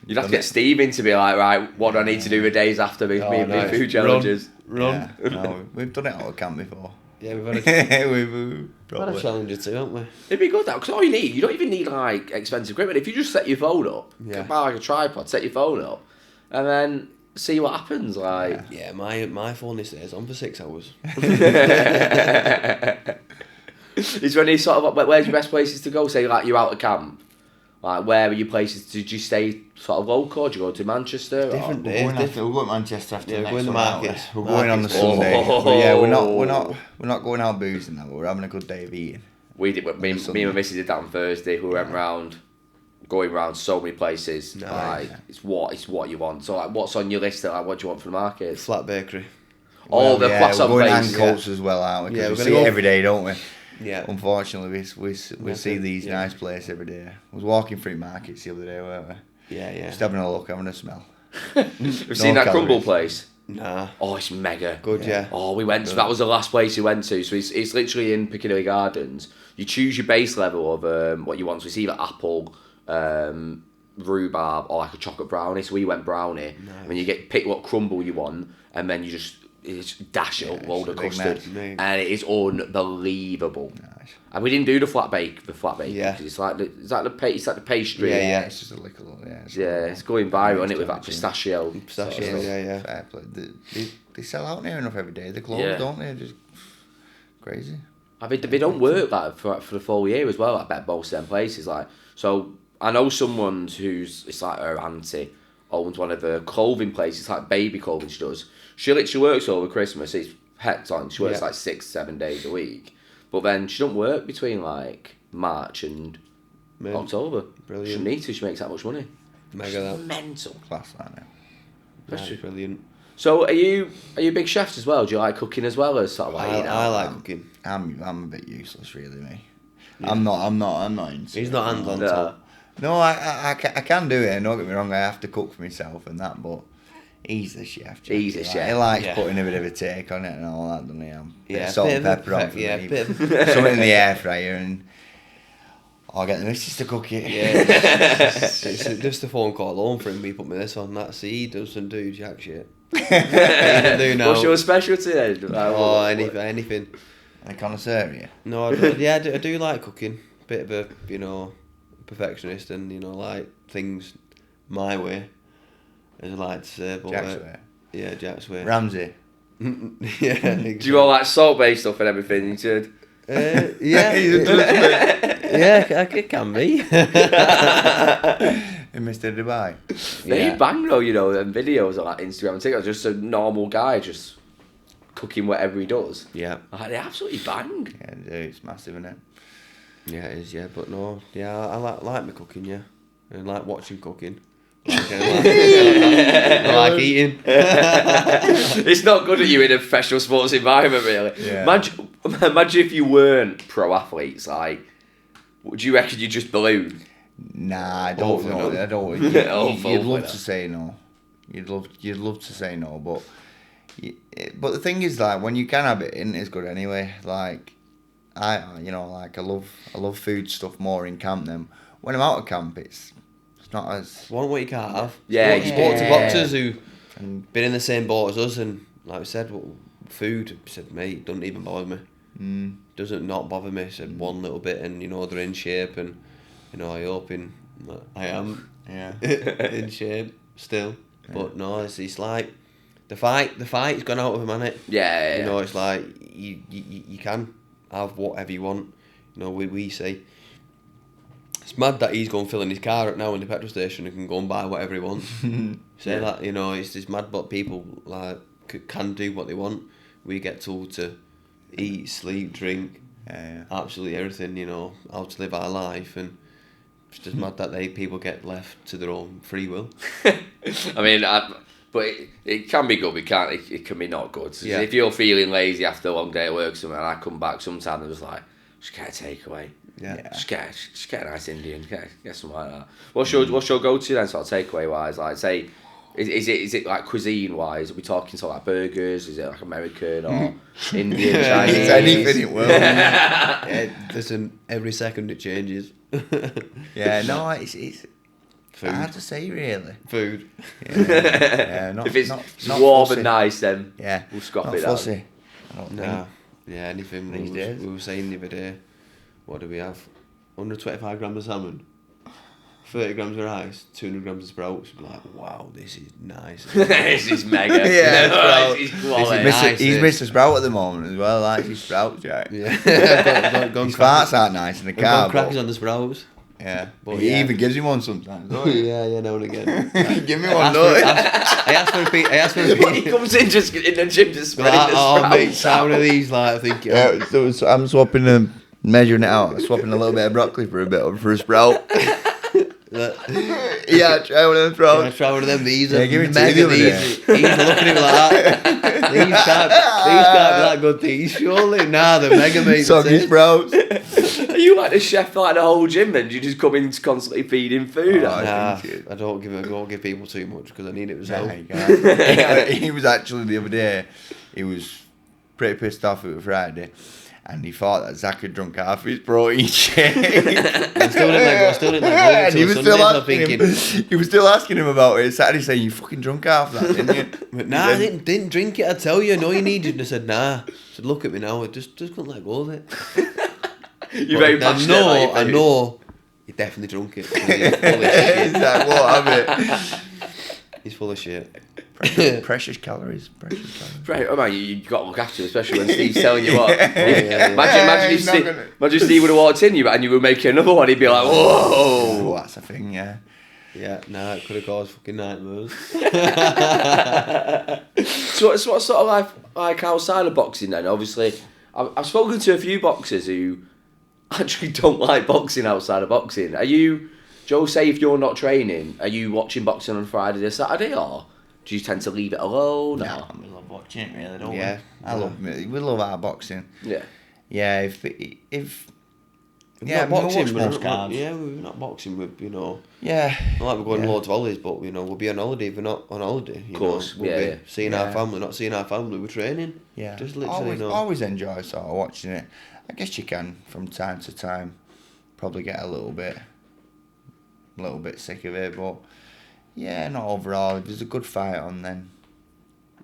You'd have to get Steve in to be like, right, what do I need to do the days after me food challenges? Run. Yeah, no, we've done it out of camp before. Yeah, we've had a, we've had a challenge or two, haven't we? It'd be good, though, because all you don't even need like expensive equipment. If you just set your phone up, buy like a tripod, set your phone up, and then see what happens. Like, yeah, my phone this day is on for 6 hours. Is there any sort of where's your best places to go? Say like you're out of camp. Like where are your places? Did you stay sort of local? Or did you go to Manchester? Different days. We'll go to Manchester after the next we're going to the markets. We're going on the Sunday. But yeah, we're not going out boozing now. We're having a good day of eating. We did. Me and my missus did that on Thursday. We went going round so many places. Nice. Like it's what you want. So like, what's on your list? Like, what do you want for the markets? Flat Bakery. The croissant place. We're going Ancoats as well, aren't we? Because we see it every day, don't we? Yeah. Unfortunately, we see these nice places every day. I was walking through markets the other day, weren't we? Yeah. Just having a look, having a smell. We've seen that crumble place. Nah. Oh, it's mega. Good, yeah. Oh, we went. That was the last place we went to. So it's literally in Piccadilly Gardens. You choose your base level of what you want. So it's either apple, rhubarb, or like a chocolate brownie. So we went brownie. Nice. And then you pick what crumble you want, and then you just it's dash it up, load of big custard, mess. and it is unbelievable. Nice. And we didn't do the flat bake. Yeah. It's like the pastry. Yeah. It's just a little, It's going viral, isn't it, with that pistachio. Pistachio, sort of stuff. yeah. Fair play. They sell out near enough every day. They close, don't they? Just crazy. I mean, they don't work like for the full year as well. I bet most of them places like. So I know someone it's like her auntie owns one of the clothing places, it's like baby clothing she does. She literally works over Christmas. It's hectic on. She works like 6-7 days a week, but then she don't work between like March and October. Brilliant. She needs to. She makes that much money. Mega that. Mental. Class, aren't That's brilliant. So are you big chefs as well? Do you like cooking as well as sort of like eating I out? like cooking. I'm a bit useless, really, me. Yeah. I'm not into He's it. not hands on top. No, I can do it. Don't get me wrong. I have to cook for myself and that, but he's the chef. He's the chef. He likes putting a bit of a take on it and all that, doesn't he? Yeah, salt and pepper on for me. Something in the air fryer and I'll get the missus to cook it. Yeah, it's just a phone call home for him. We put me this on. That's he doesn't do jack shit. He doesn't do now. What's your specialty then? Anything. A connoisseur, yeah. No, I do like cooking. Bit of a perfectionist and like things my way, as I like to say. But Jack's way. Yeah, Jack's way. Ramsey. Yeah. Exactly. Do you all like salt-based stuff and everything? You said. Yeah. It can be. In Mr. Dubai. They bang though, them videos on like Instagram and TikTok. Just a normal guy just cooking whatever he does. Yeah. Like, they absolutely bang. Yeah, they do. It's massive, isn't it? Yeah, it is. Yeah, but no. Yeah, I like my cooking. Yeah, and like watching cooking. I like eating. It's not good at you in a professional sports environment, really. Yeah. Imagine if you weren't pro athletes. Like, would you reckon you just balloon? Nah, I don't know. I don't. You'd love to say no. You'd love to say no, but the thing is, like, when you can have it in, it's good anyway. Like, I love food stuff more in camp than when I'm out of camp. It's not as One what you can't have. Yeah, Sports boxers who been in the same boat as us, and like we said, food. Said, mate, doesn't even bother me. Doesn't not bother me. Said one little bit, and they're in shape, and I am in shape still. But no, it's like the fight's gone out of him, hasn't it? Yeah. It's like you can have whatever you want. We say. It's mad that he's going filling his car up now in the petrol station and can go and buy whatever he wants. That, it's mad, but people like can do what they want. We get told to eat, sleep, drink, absolutely everything, how to live our life, and it's just mad that people get left to their own free will. I mean, but it can be good, it can be not good. Yeah. If you're feeling lazy after a long day at work somewhere, and I come back sometimes and was like, just get a takeaway. Yeah. Just get a nice Indian, get something like that. What's your go-to then, sort of takeaway wise? Like, say, is it like cuisine wise? Are we talking sort of like burgers? Is it like American or Indian, Chinese? It's anything it will. Listen, every second it changes. Yeah, no, it's Food. hard to say really. Food. Yeah, not, If it's not warm fussy. and nice, then Yeah, we'll scrap not it down. fussy. I don't Nah. think. Yeah, anything. These days. We were saying the other day, what do we have? 125 grams of salmon, 30 grams of rice, 200 grams of sprouts. We're like, wow, this is nice. This is mega. Yeah, This is quality. He's Mr. Sprout at the moment as well. Like his sprouts, right? Yeah. Go His farts aren't nice in the car. crackers But, on the sprouts. yeah, But but he yeah. even gives him one sometimes. Don't he? Yeah, now and again. Give me one, don't he? I asked for a piece. He comes in just in the gym to spread the Oh, mate, sprouts some out. of these, like, I think. Yeah, so I'm swapping them, measuring it out. I'm swapping a little bit of broccoli for a sprout. Yeah, try one of them I sprouts. try one of them. These Yeah, are give it to mega. you the These looking at me like that. These can't be that good. These surely. Nah, they're mega, mate. Soggy sprouts. Are you like the chef for like the whole gym then? Do you just come in constantly feeding food? Oh, Nah, think it- I don't give people too much because I need it myself. Nah, you can't. He was actually the other day, he was pretty pissed off. It was Friday, and he thought that Zach had drunk half his protein shake. I still didn't like And he it was till still Sunday, asking him. He was still asking him about it. Saturday saying, "You fucking drunk half that, didn't you?" But nah, I didn't drink it. I tell you, no, you needed. And I said, nah. I said, look at me now. I just couldn't let go of it. You're very passionate about your I food. know. He definitely drunk it. He's full of shit. He's like, "What have it?" He's full of shit. Precious calories. Right, oh man, you got to look after him, especially when Steve's telling you what. Yeah. Imagine if Steve would have walked in and you were making another one, he'd be like, whoa. Oh, that's a thing, yeah. Yeah, nah, it could have caused fucking nightmares. So what sort of life like outside of boxing then? Obviously, I've spoken to a few boxers who actually don't like boxing outside of boxing. Are you, Joe, say if you're not training, are you watching boxing on Friday or Saturday, or do you tend to leave it alone? No, Or? we love watching it, really, don't we? Yeah. We love our boxing. Yeah. Yeah, if Yeah, we'll boxing. watch most cards. We're not boxing. We're Yeah. not like we're going Yeah. loads of holidays, but we'll be on holiday if we're not on holiday. Of course, we'll yeah, be yeah. seeing Yeah. our family, not seeing our family. We're training. Yeah. Just literally, always enjoy sort of watching it. I guess you can from time to time probably get a little bit sick of it, but yeah, not overall. If there's a good fight on, then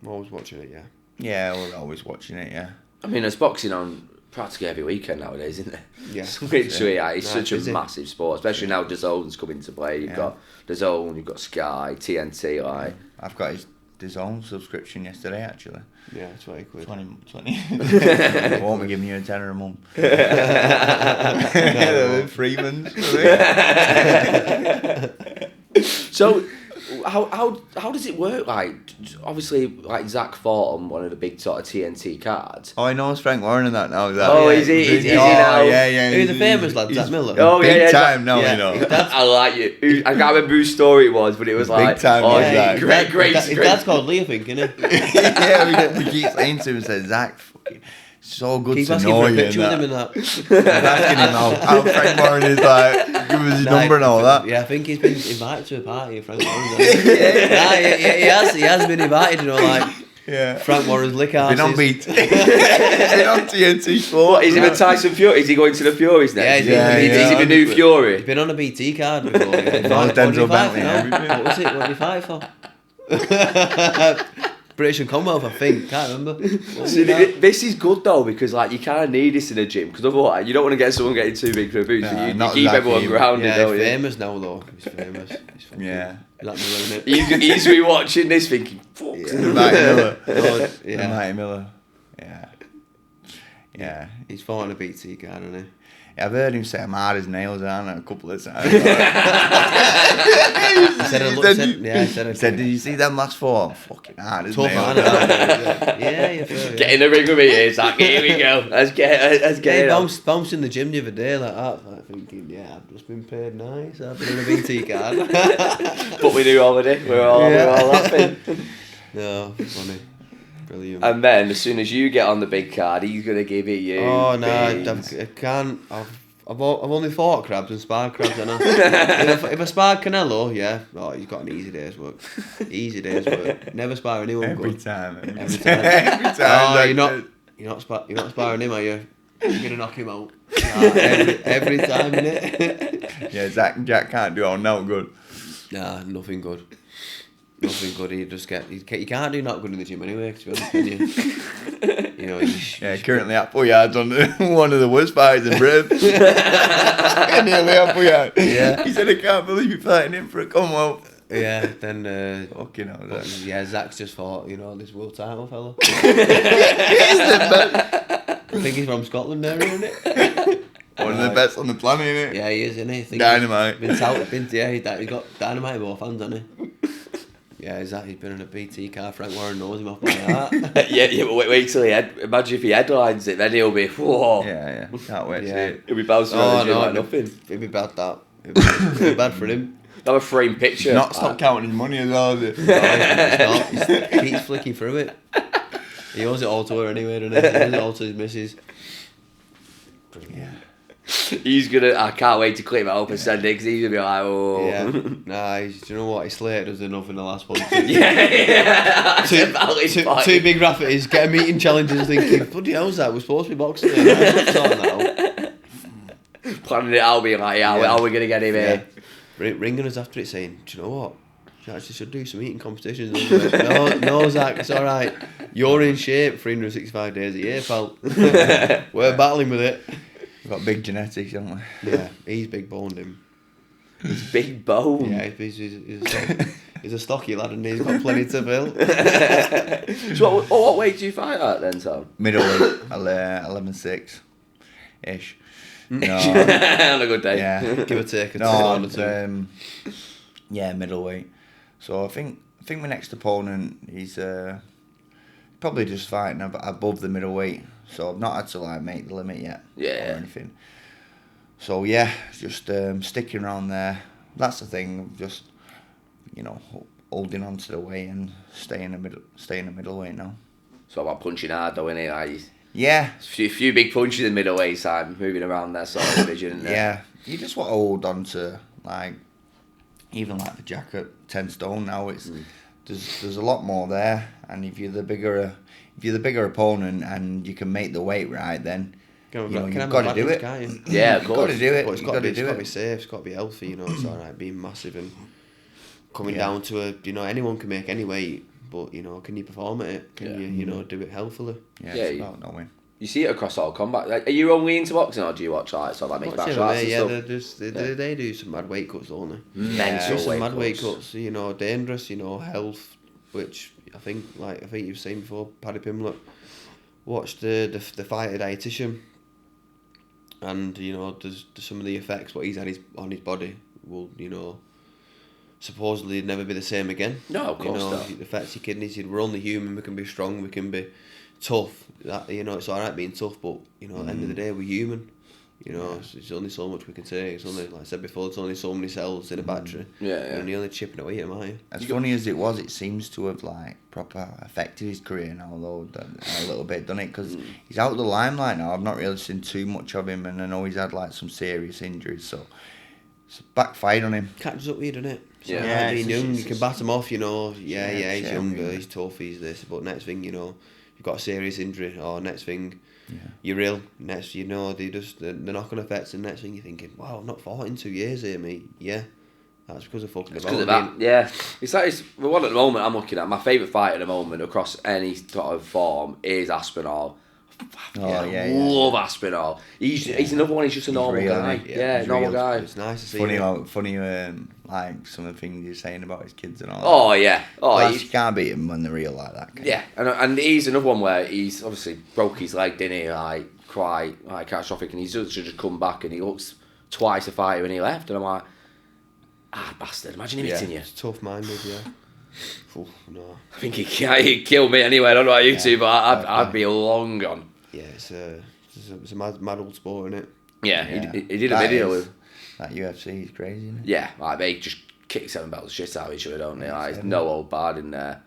I'm always watching it. Yeah. yeah, we're always watching it. Yeah. I mean, there's boxing on practically every weekend nowadays, isn't there? Yeah. So literally, it's Right, such a busy. massive sport, especially now DAZN's come into play. You've got DAZN, you've got Sky, TNT, like. I've got his own subscription yesterday, actually. Yeah, 20 quid. 20. I won't be giving you a tenner a month. Freeman. So, how does it work? Like, obviously, like Zach fought on one of the big sort of TNT cards. Oh, I know it's Frank Warren and that now. Is that? Oh, is he? Is he now? Yeah. Who's the famous lad? he's Zach Miller. Oh, big yeah, time now, yeah. you know. I like you. I can't remember whose story it was, but it was Big like, time, oh, yeah. great. His dad's called Lee, I think, isn't it? Yeah, we keep saying to him, said, Zach, fucking, so good Keep to asking know for a you. picture with and him that. and that. Keep asking him how Frank Warren is like, give us his number and all that. Yeah, I think he's been invited to a party. Frank Warren's he has been invited. You know, like Yeah. Frank Warren's lick houses. Been on beat. Been on TNT Sport. What, is he with Tyson Fury? Is he going to the Furies next? Yeah, Is he the new He's Fury? been on a BT card before. Yeah. No, Denzel Bentley and What everything. was it? What did he fight for? British and Commonwealth, I think. Can't remember. So this is good though, because like you kind of need this in a gym, because otherwise you don't want to get someone getting too big for a boot. So Nah, you not keep exactly. everyone grounded, Yeah, don't he's you? famous now though. He's famous. Yeah. Like Miller, isn't it? He's rewatching this thinking, fuck. Mighty Miller. Oh, yeah. Mighty Miller. Yeah. Yeah. He's fought on a BT card, hasn't he? I've heard him say I'm hard as nails, aren't I, a couple of times. He said, Did you see them last four? I'm fucking hard as tough, nails. man. Yeah, fair, Get in the ring with me, it's like, here we go. Let's get He it on. bounced in the gym the other day like that, like thinking, yeah, I've just been paid nice, I've been on a BT card. But we knew already. We're all laughing. No, funny. Brilliant. And then, as soon as you get on the big card, he's going to give it you. Oh no, beans. I can't. I've only fought crabs and sparred crabs, and if I sparred Canelo, yeah, oh, he's got an easy day's work. Easy day's work. Never spar anyone Every good. time. Every time. Every time. Oh, like, you're not sparring him, are you? You're gonna knock him out. Nah, every time, innit? yeah, Zach and Jack can't do all no good. Nah, nothing good. Nothing good. You can't do not good in the gym anyway. To be honest, can you? You know. Yeah, currently Appleyard's on one of the worst fights in Britain. Nearly Appleyard. Yeah. He said, I can't believe you're fighting him for a Commonwealth. Yeah. Then. Fucking hell. That's... Yeah, Zach's just fought. You know, this world title fella. He's the best. I think he's from Scotland, there, isn't it? One of the best on the planet, innit? Yeah, he is, isn't he? Dynamite. He's got dynamite both hands, hasn't he? Yeah, exactly. He's been in a BT car. Frank Warren knows him off by heart. yeah, but wait till imagine if he headlines it, then he'll be, whoa. Yeah. Can't wait to see it. He'll be bouncing around the gym like nothing. It'd be bad, that. It'd be bad for him. Have a framed picture. Not stop counting his money as well, is it? No, he's not. He keeps flicking through it. He owes it all to her anyway, doesn't he? He owes it all to his missus. Yeah. He's gonna. I can't wait to clip it up and send it because he's gonna be like, oh. Yeah. Nah, do you know what? He slated us enough in the last one. yeah. Two big Raffertys get a meeting challenges thinking, bloody hell's that? We're supposed to be boxing now. Planning it out, being like, how are we gonna get him here? Ringing us after it saying, do you know what? You actually should do some eating competitions. No, Zach, it's alright. You're in shape 365 days a year, pal. We're battling with it. We've got big genetics, haven't we? Yeah, he's big boned him. He's big bone. Yeah, he's a stocky lad and he's got plenty to fill. So what weight do you fight at then, Tom? Middleweight, 11.6-ish. No, on a good day. Yeah. Give or take a no, yeah, middleweight. So I think my next opponent, he's probably just fighting above the middleweight. So I've not had to like make the limit yet. Yeah. Or anything. So yeah, just sticking around there. That's the thing. Just holding on to the weight and staying a middleweight now. So about punching hard though, innit? Like, yeah. A few big punches in middleweight side, moving around that sort of division. Yeah. You just want to hold on to like, even like the jacket 10 stone now. It's there's a lot more there, and if you're the bigger opponent and you can make the weight right, then you've got to do it. Yeah, of course. Got to do it. But it's got to be safe. It's got to be healthy. It's alright being massive and coming down to anyone can make any weight, but can you perform at it? Can you do it healthily? Yeah, it's about knowing. You see it across all combat. Like, are you only into boxing, or do you watch like sort of like mixed martial arts and stuff? They do some mad weight cuts, don't they? Mental Some weight mad weight cuts. cuts. Dangerous. Health, which I think you've seen before. Paddy Pimblett watched the fighter dietitian, and there's some of the effects what he's had on his body will supposedly never be the same again. No, of course not. It affects your kidneys. We're only human. We can be strong. We can be tough. That it's alright being tough, but at the end of the day, we're human. It's only so much we can take. It's only, like I said before, it's only so many cells in a battery. Yeah. And you're only chipping away at mine. As funny as it was, it seems to have like proper affected his career now, though, a little bit, doesn't it? Because he's out of the limelight now. I've not really seen too much of him, and I know he's had like some serious injuries, so it's backfired on him. Catches up with you, doesn't it? So Yeah, being young, you can bat him off. He's it's younger, everything. he's tough, he's this. But next thing you've got a serious injury, or next thing. Yeah. You're ill. Next, they're knock-on effects, and next thing you're thinking, wow, I've not fought in 2 years here, mate. Yeah, that's because of fucking about. Because of that, yeah. It's like the one at the moment I'm looking at. My favourite fight at the moment across any sort of form is Aspinall. Love Aspinall. He's another one. He's just a normal guy. Yeah, normal guy. It's nice to see. Funny, like some of the things you're saying about his kids and all. Oh yeah. Oh, you can't beat him when they're real like that. Yeah, and he's another one where he's obviously broke his leg, didn't he? Like quite catastrophic, and he's just come back and he looks twice a fighter when he left, and I'm like, bastard! Imagine him hitting you. It's tough-minded, yeah. Oof, no. I think he'd kill me anyway. I don't know about you two, but I'd be long gone. Yeah, it's a mad old sport, isn't it? Yeah, he did a video with that UFC is crazy, isn't it? Yeah, like they just kick 7 belts shit out of each other, don't they? Like there's no old bad in there.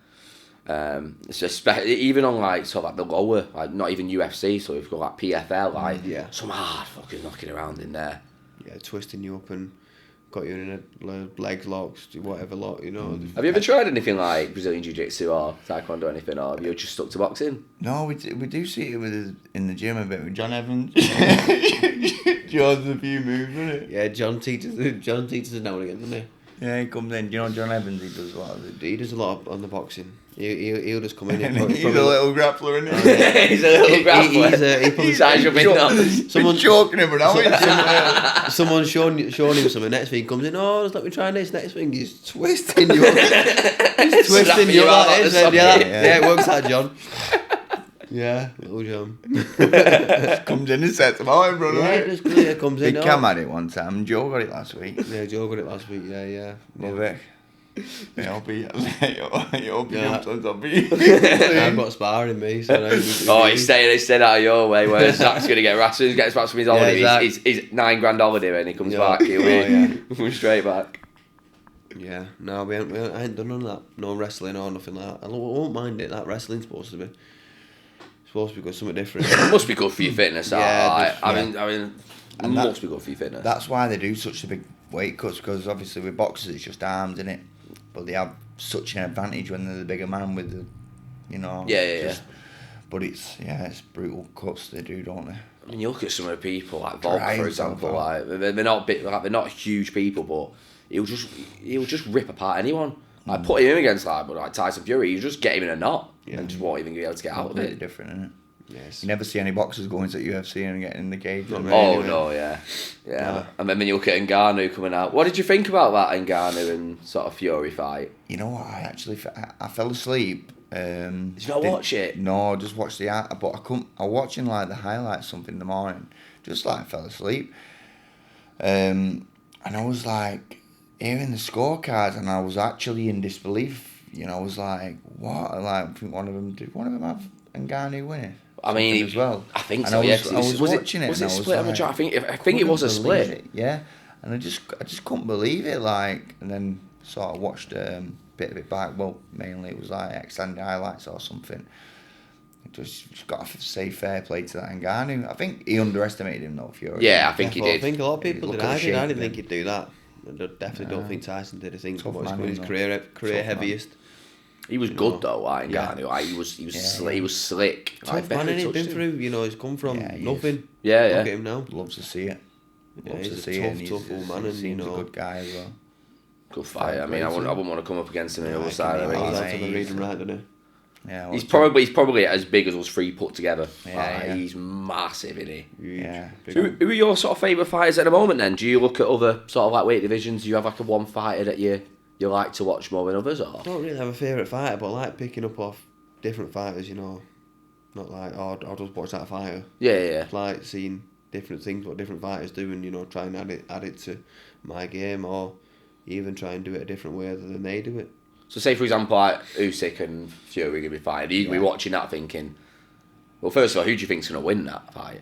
It's just even on like sort of like the lower, like not even UFC, so we've got like PFL, like some hard fucking knocking around in there. Yeah, twisting you up and got you in a leg locks, whatever lock, Have you ever tried anything like Brazilian Jiu-Jitsu or Taekwondo or anything, or have you just stuck to boxing? No, we do see it in the gym a bit with John Evans. John's a few moves, isn't it? Yeah, John teaches us now and again, doesn't he? Yeah, he comes in. John Evans, he does a lot of it. He does a lot on the boxing. He'll just come in. He's a little grappler, isn't he? He's a little grappler. He's someone choking him now. Someone's showing him something. Next thing he comes in. Oh, let's let me try this. Next thing he's twisting you up. He's twisting you up. Yeah, it works out, John. Yeah, little John. Comes in and sets him out, brother. Yeah, it just clear comes in. Big Cam had it one time. Joe got it last week. Yeah, Joe got it last week. Yeah. Love it. I'll be jumps on top of you. I've got sparring me, so he's staying out of your way. Where Zach's gonna get rasped, gets back from his holiday. He's $9,000 holiday when he comes back. He'll be straight back. Yeah, no, I ain't done none of that. No wrestling or nothing like that. I won't mind it. That wrestling's supposed to be good, something different. It must be good for your fitness. Yeah, I mean, And must be good for your fitness. That's why they do such a big weight cuts, because obviously with boxers it's just arms, innit? But they have such an advantage when they're the bigger man with the, you know. Yeah. But it's brutal cuts they do, don't they? I mean, you look at some of the people like Volk, Right, for example. Volk. Like they're not big, like they're not huge people, but he'll just rip apart anyone. Like put him against like Tyson Fury, you just get him in a knot and just won't even be able to get out of it. Different, isn't it? Yes. You never see any boxers going to UFC and getting in the cage. No, yeah. And then when you look at Ngannou coming out, what did you think about that Ngannou and sort of Fury fight? You know what? I fell asleep. Did you not watch it? No, I just watched but I couldn't. I was watching like the highlights something in the morning, just like fell asleep. And I was like hearing the scorecards, and I was actually in disbelief. You know, I was like, what? Like, I think one of them have Ngannou winning. I mean, as well. I think and so. I was watching it. Was and it I was split? like, I think it was a split. It, yeah, and I just couldn't believe it. Like, and then sort of watched a bit of it back. Well, mainly it was like extended highlights or something. Just got to say fair play to that Ngannou. I think he underestimated him though, Fury. Yeah, I think he did. I think a lot of people did. I didn't think he'd do that. I definitely don't think Tyson did. I think it was his career heaviest. He was good though, like Ngannou. Like, he was slick. Tough man, and he's been through. You know, he's come from nothing. Yeah. Look at him now. Loves to see it. He's a tough old man, and he's a good guy as well. Good fight. I mean, I wouldn't want to come up against him on the other side. I mean, yeah, he's probably as big as us three put together. Yeah. He's massive, isn't he? Yeah. Who are your sort of favourite fighters at the moment then? Do you look at other sort of like weight divisions? Do you have like a one fighter that you like to watch more than others? Or? I don't really have a favourite fighter, but I like picking up off different fighters, you know. Not like, I'll just watch that fighter. Yeah. I like seeing different things, what different fighters do, and, you know, try and add it to my game, or even try and do it a different way than they do it. So say, for example, like Usyk and Fury are going to be fighting. You'd be watching that thinking, well, first of all, who do you think's going to win that fight?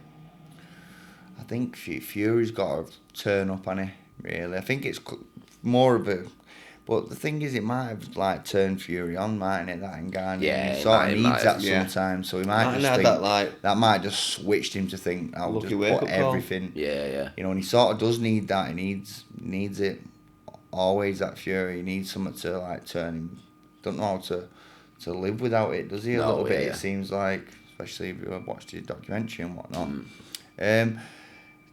I think Fury's got to turn up on it, really. I think it's more of a... But the thing is, it might have like turned Fury on, mightn't it? That Ngannou. Yeah, he sort of needs that sometimes. So he might just think that might just switched him to think, I'll just put everything. Yeah. You know, and he sort of does need that. He needs it always. That Fury. He needs something to like turn him. Don't know how to live without it, does he? A little bit. It seems like, especially if you watched his documentary and whatnot.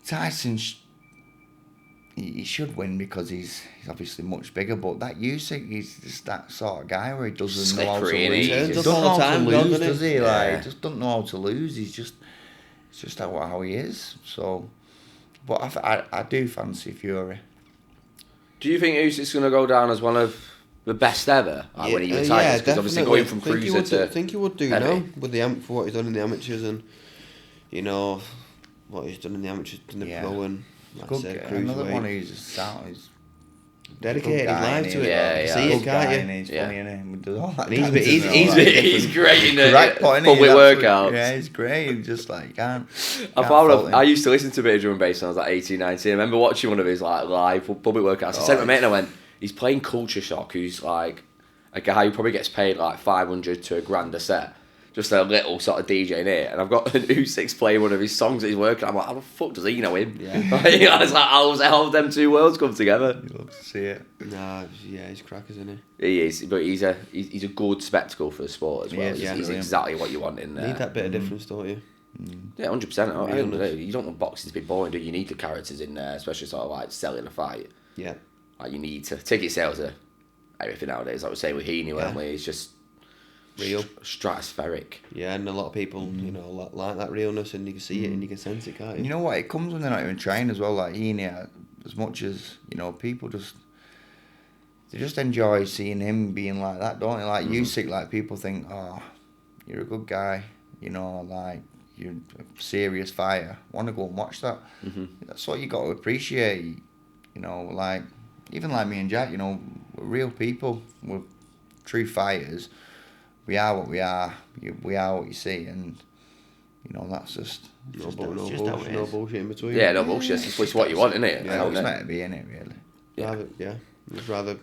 Tyson. He should win because he's obviously much bigger, but that Usyk, he's just that sort of guy where he doesn't know how to lose. He doesn't know how to lose, does he? Like, he just doesn't know how to lose. It's just how he is. So, but I do fancy Fury. Do you think Usyk's going to go down as one of the best ever? Like when he retires, because obviously going from cruiser to I think he would do heavy. now with for what he's done in the amateurs, and you know what he's done in the amateurs, in the pro, and like I said, another one who's sound. He's dedicated his life to it. Yeah. See it, can't you? He's funny, isn't he? All that he's great in the public workouts. Yeah, he's great. He's just like, I used to listen to a bit of drum and bass when I was like 18, 19. I remember watching one of his like live public workouts. I sent my mate and I went, he's playing Culture Shock, who's like a guy who probably gets paid like 500 to $1,000 a set. Just a little sort of DJ in it, and I've got an U6 playing one of his songs that he's working. I'm like, how the fuck does he know him? Yeah. I was like, how the hell have them two worlds come together? You love to see it. Nah, yeah, he's crackers, isn't he? He is, but he's a good spectacle for the sport as well. He's exactly what you want in there. You need that bit of difference, don't you? Yeah, 100%. You don't want boxing to be boring, do you? You need the characters in there, especially sort of like selling a fight. Yeah. Like you need to. Ticket sales are everything nowadays. I would say with Heaney, weren't we? It's just real, stratospheric. Yeah, and a lot of people, you know, like that realness, and you can see it and you can sense it, can't you? You know what? It comes when they're not even trying as well. Like Heaney, as much as you know, people they just enjoy seeing him being like that, don't they? Like Usyk, like people think, oh, you're a good guy, you know, like you're a serious fighter. Want to go and watch that? That's what you got to appreciate. You know, like even like me and Jack, you know, we're real people. We're true fighters. We are what we are. We are what you see, and you know that's just no bullshit in between. Yeah, no bullshit. It's what you want, isn't it? Yeah, it's meant to be, innit? Really. You'd rather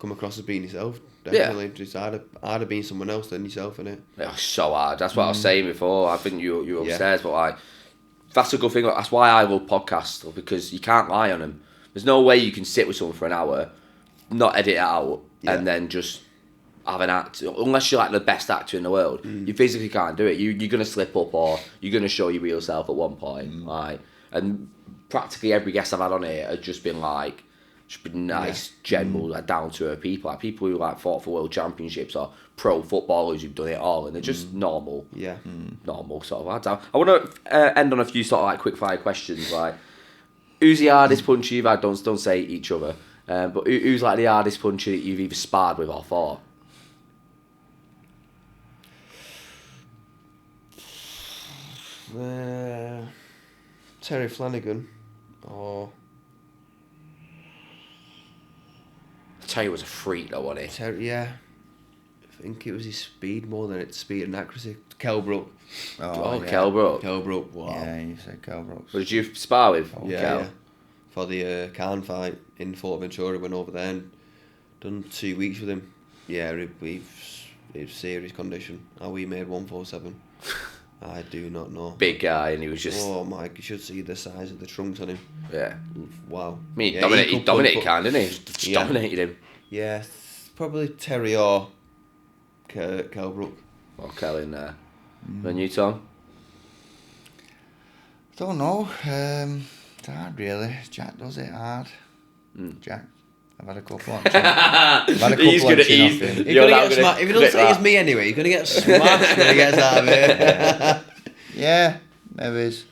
come across as being yourself. Definitely, it's harder being someone else than yourself, innit? Yeah, so hard. That's what I was saying before. I think you were upstairs, but like that's a good thing. That's why I love podcasts, because you can't lie on them. There's no way you can sit with someone for an hour, not edit it out, and then just have an act. Unless you're like the best actor in the world, you physically can't do it. You're going to slip up, or you're going to show your real self at one point. Like, and practically every guest I've had on here has just been like, nice, general, like down to earth people. Like people who like fought for world championships, or pro footballers who've done it all, and they're just normal. Normal sort of lads. I want to end on a few sort of like quick fire questions. Like, who's the hardest puncher you've had? Don't say each other. But who's like the hardest puncher that you've either sparred with or fought? Terry Flanagan, or Terry was a freak though, wasn't he? Terry, I think it was his speed more than its speed and accuracy. Kell Brook. Kell Brook. Kell Brook, wow. Yeah, you said Kell Brooks. What did you spar with? Yeah. For the Khan fight in Fort Ventura, went over there and done 2 weeks with him. Yeah, it was serious condition. How we made 147. I do not know. Big guy, and he was just... Oh my, you should see the size of the trunks on him. Yeah. Wow. I mean, he dominated Khan, didn't he? He just dominated him. Yeah, probably Terry or Kell Brook. Or Kell in there. And you, Tom? Don't know. It's hard, really. Jack does it hard. Jack. I've had a couple on chin. I've had a couple on chin off him. If he doesn't say it's me anyway, he's going to get smashed when he gets out of here. Yeah, maybe it's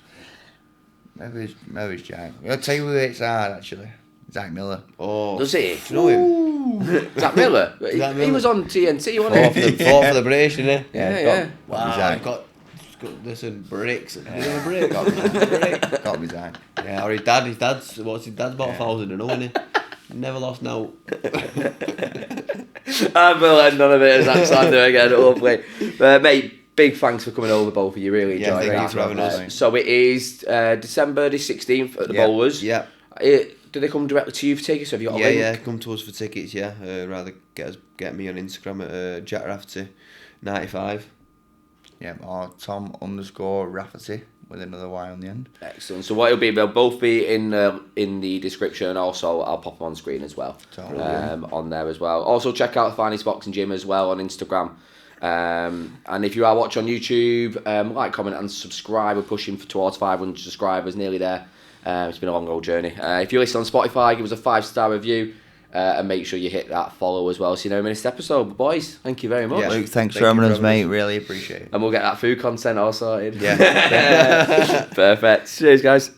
Jack. I'll tell you who it's hard, actually. Zach Miller. Oh. Does he? Do you know him? Zach Miller? He was on TNT, wasn't he? Fought for the British, didn't he? Yeah. Wow, I've got this and bricks. Brick. Got to be Zach. Yeah, or his dad's about 1,000 and isn't he? Never lost now. I will end on a bit of Zach Sander again, hopefully. Mate, big thanks for coming over, both of you. Really enjoyed it. Thanks for having us. So it is December the 16th at the Bowlers. Yeah. Do they come directly to you for tickets? Have you got a link? Yeah, come to us for tickets, yeah. Rather get me on Instagram at Jack Rafferty 95. Yeah, or Tom_Rafferty with another Y on the end. Excellent. So what it'll be, they'll both be in the description, and also I'll pop them on screen as well. On there as well. Also check out the Finest Boxing Gym as well on Instagram. And if you are watching on YouTube, like, comment and subscribe. We're pushing towards 500 subscribers, nearly there. It's been a long old journey. If you listen on Spotify, give us a 5-star review. And make sure you hit that follow as well, so you know when next episode. But boys, thank you very much. Yeah, Luke, thanks for having us, mate. Really appreciate it. And we'll get that food content all sorted. Yeah. Perfect. Cheers, guys.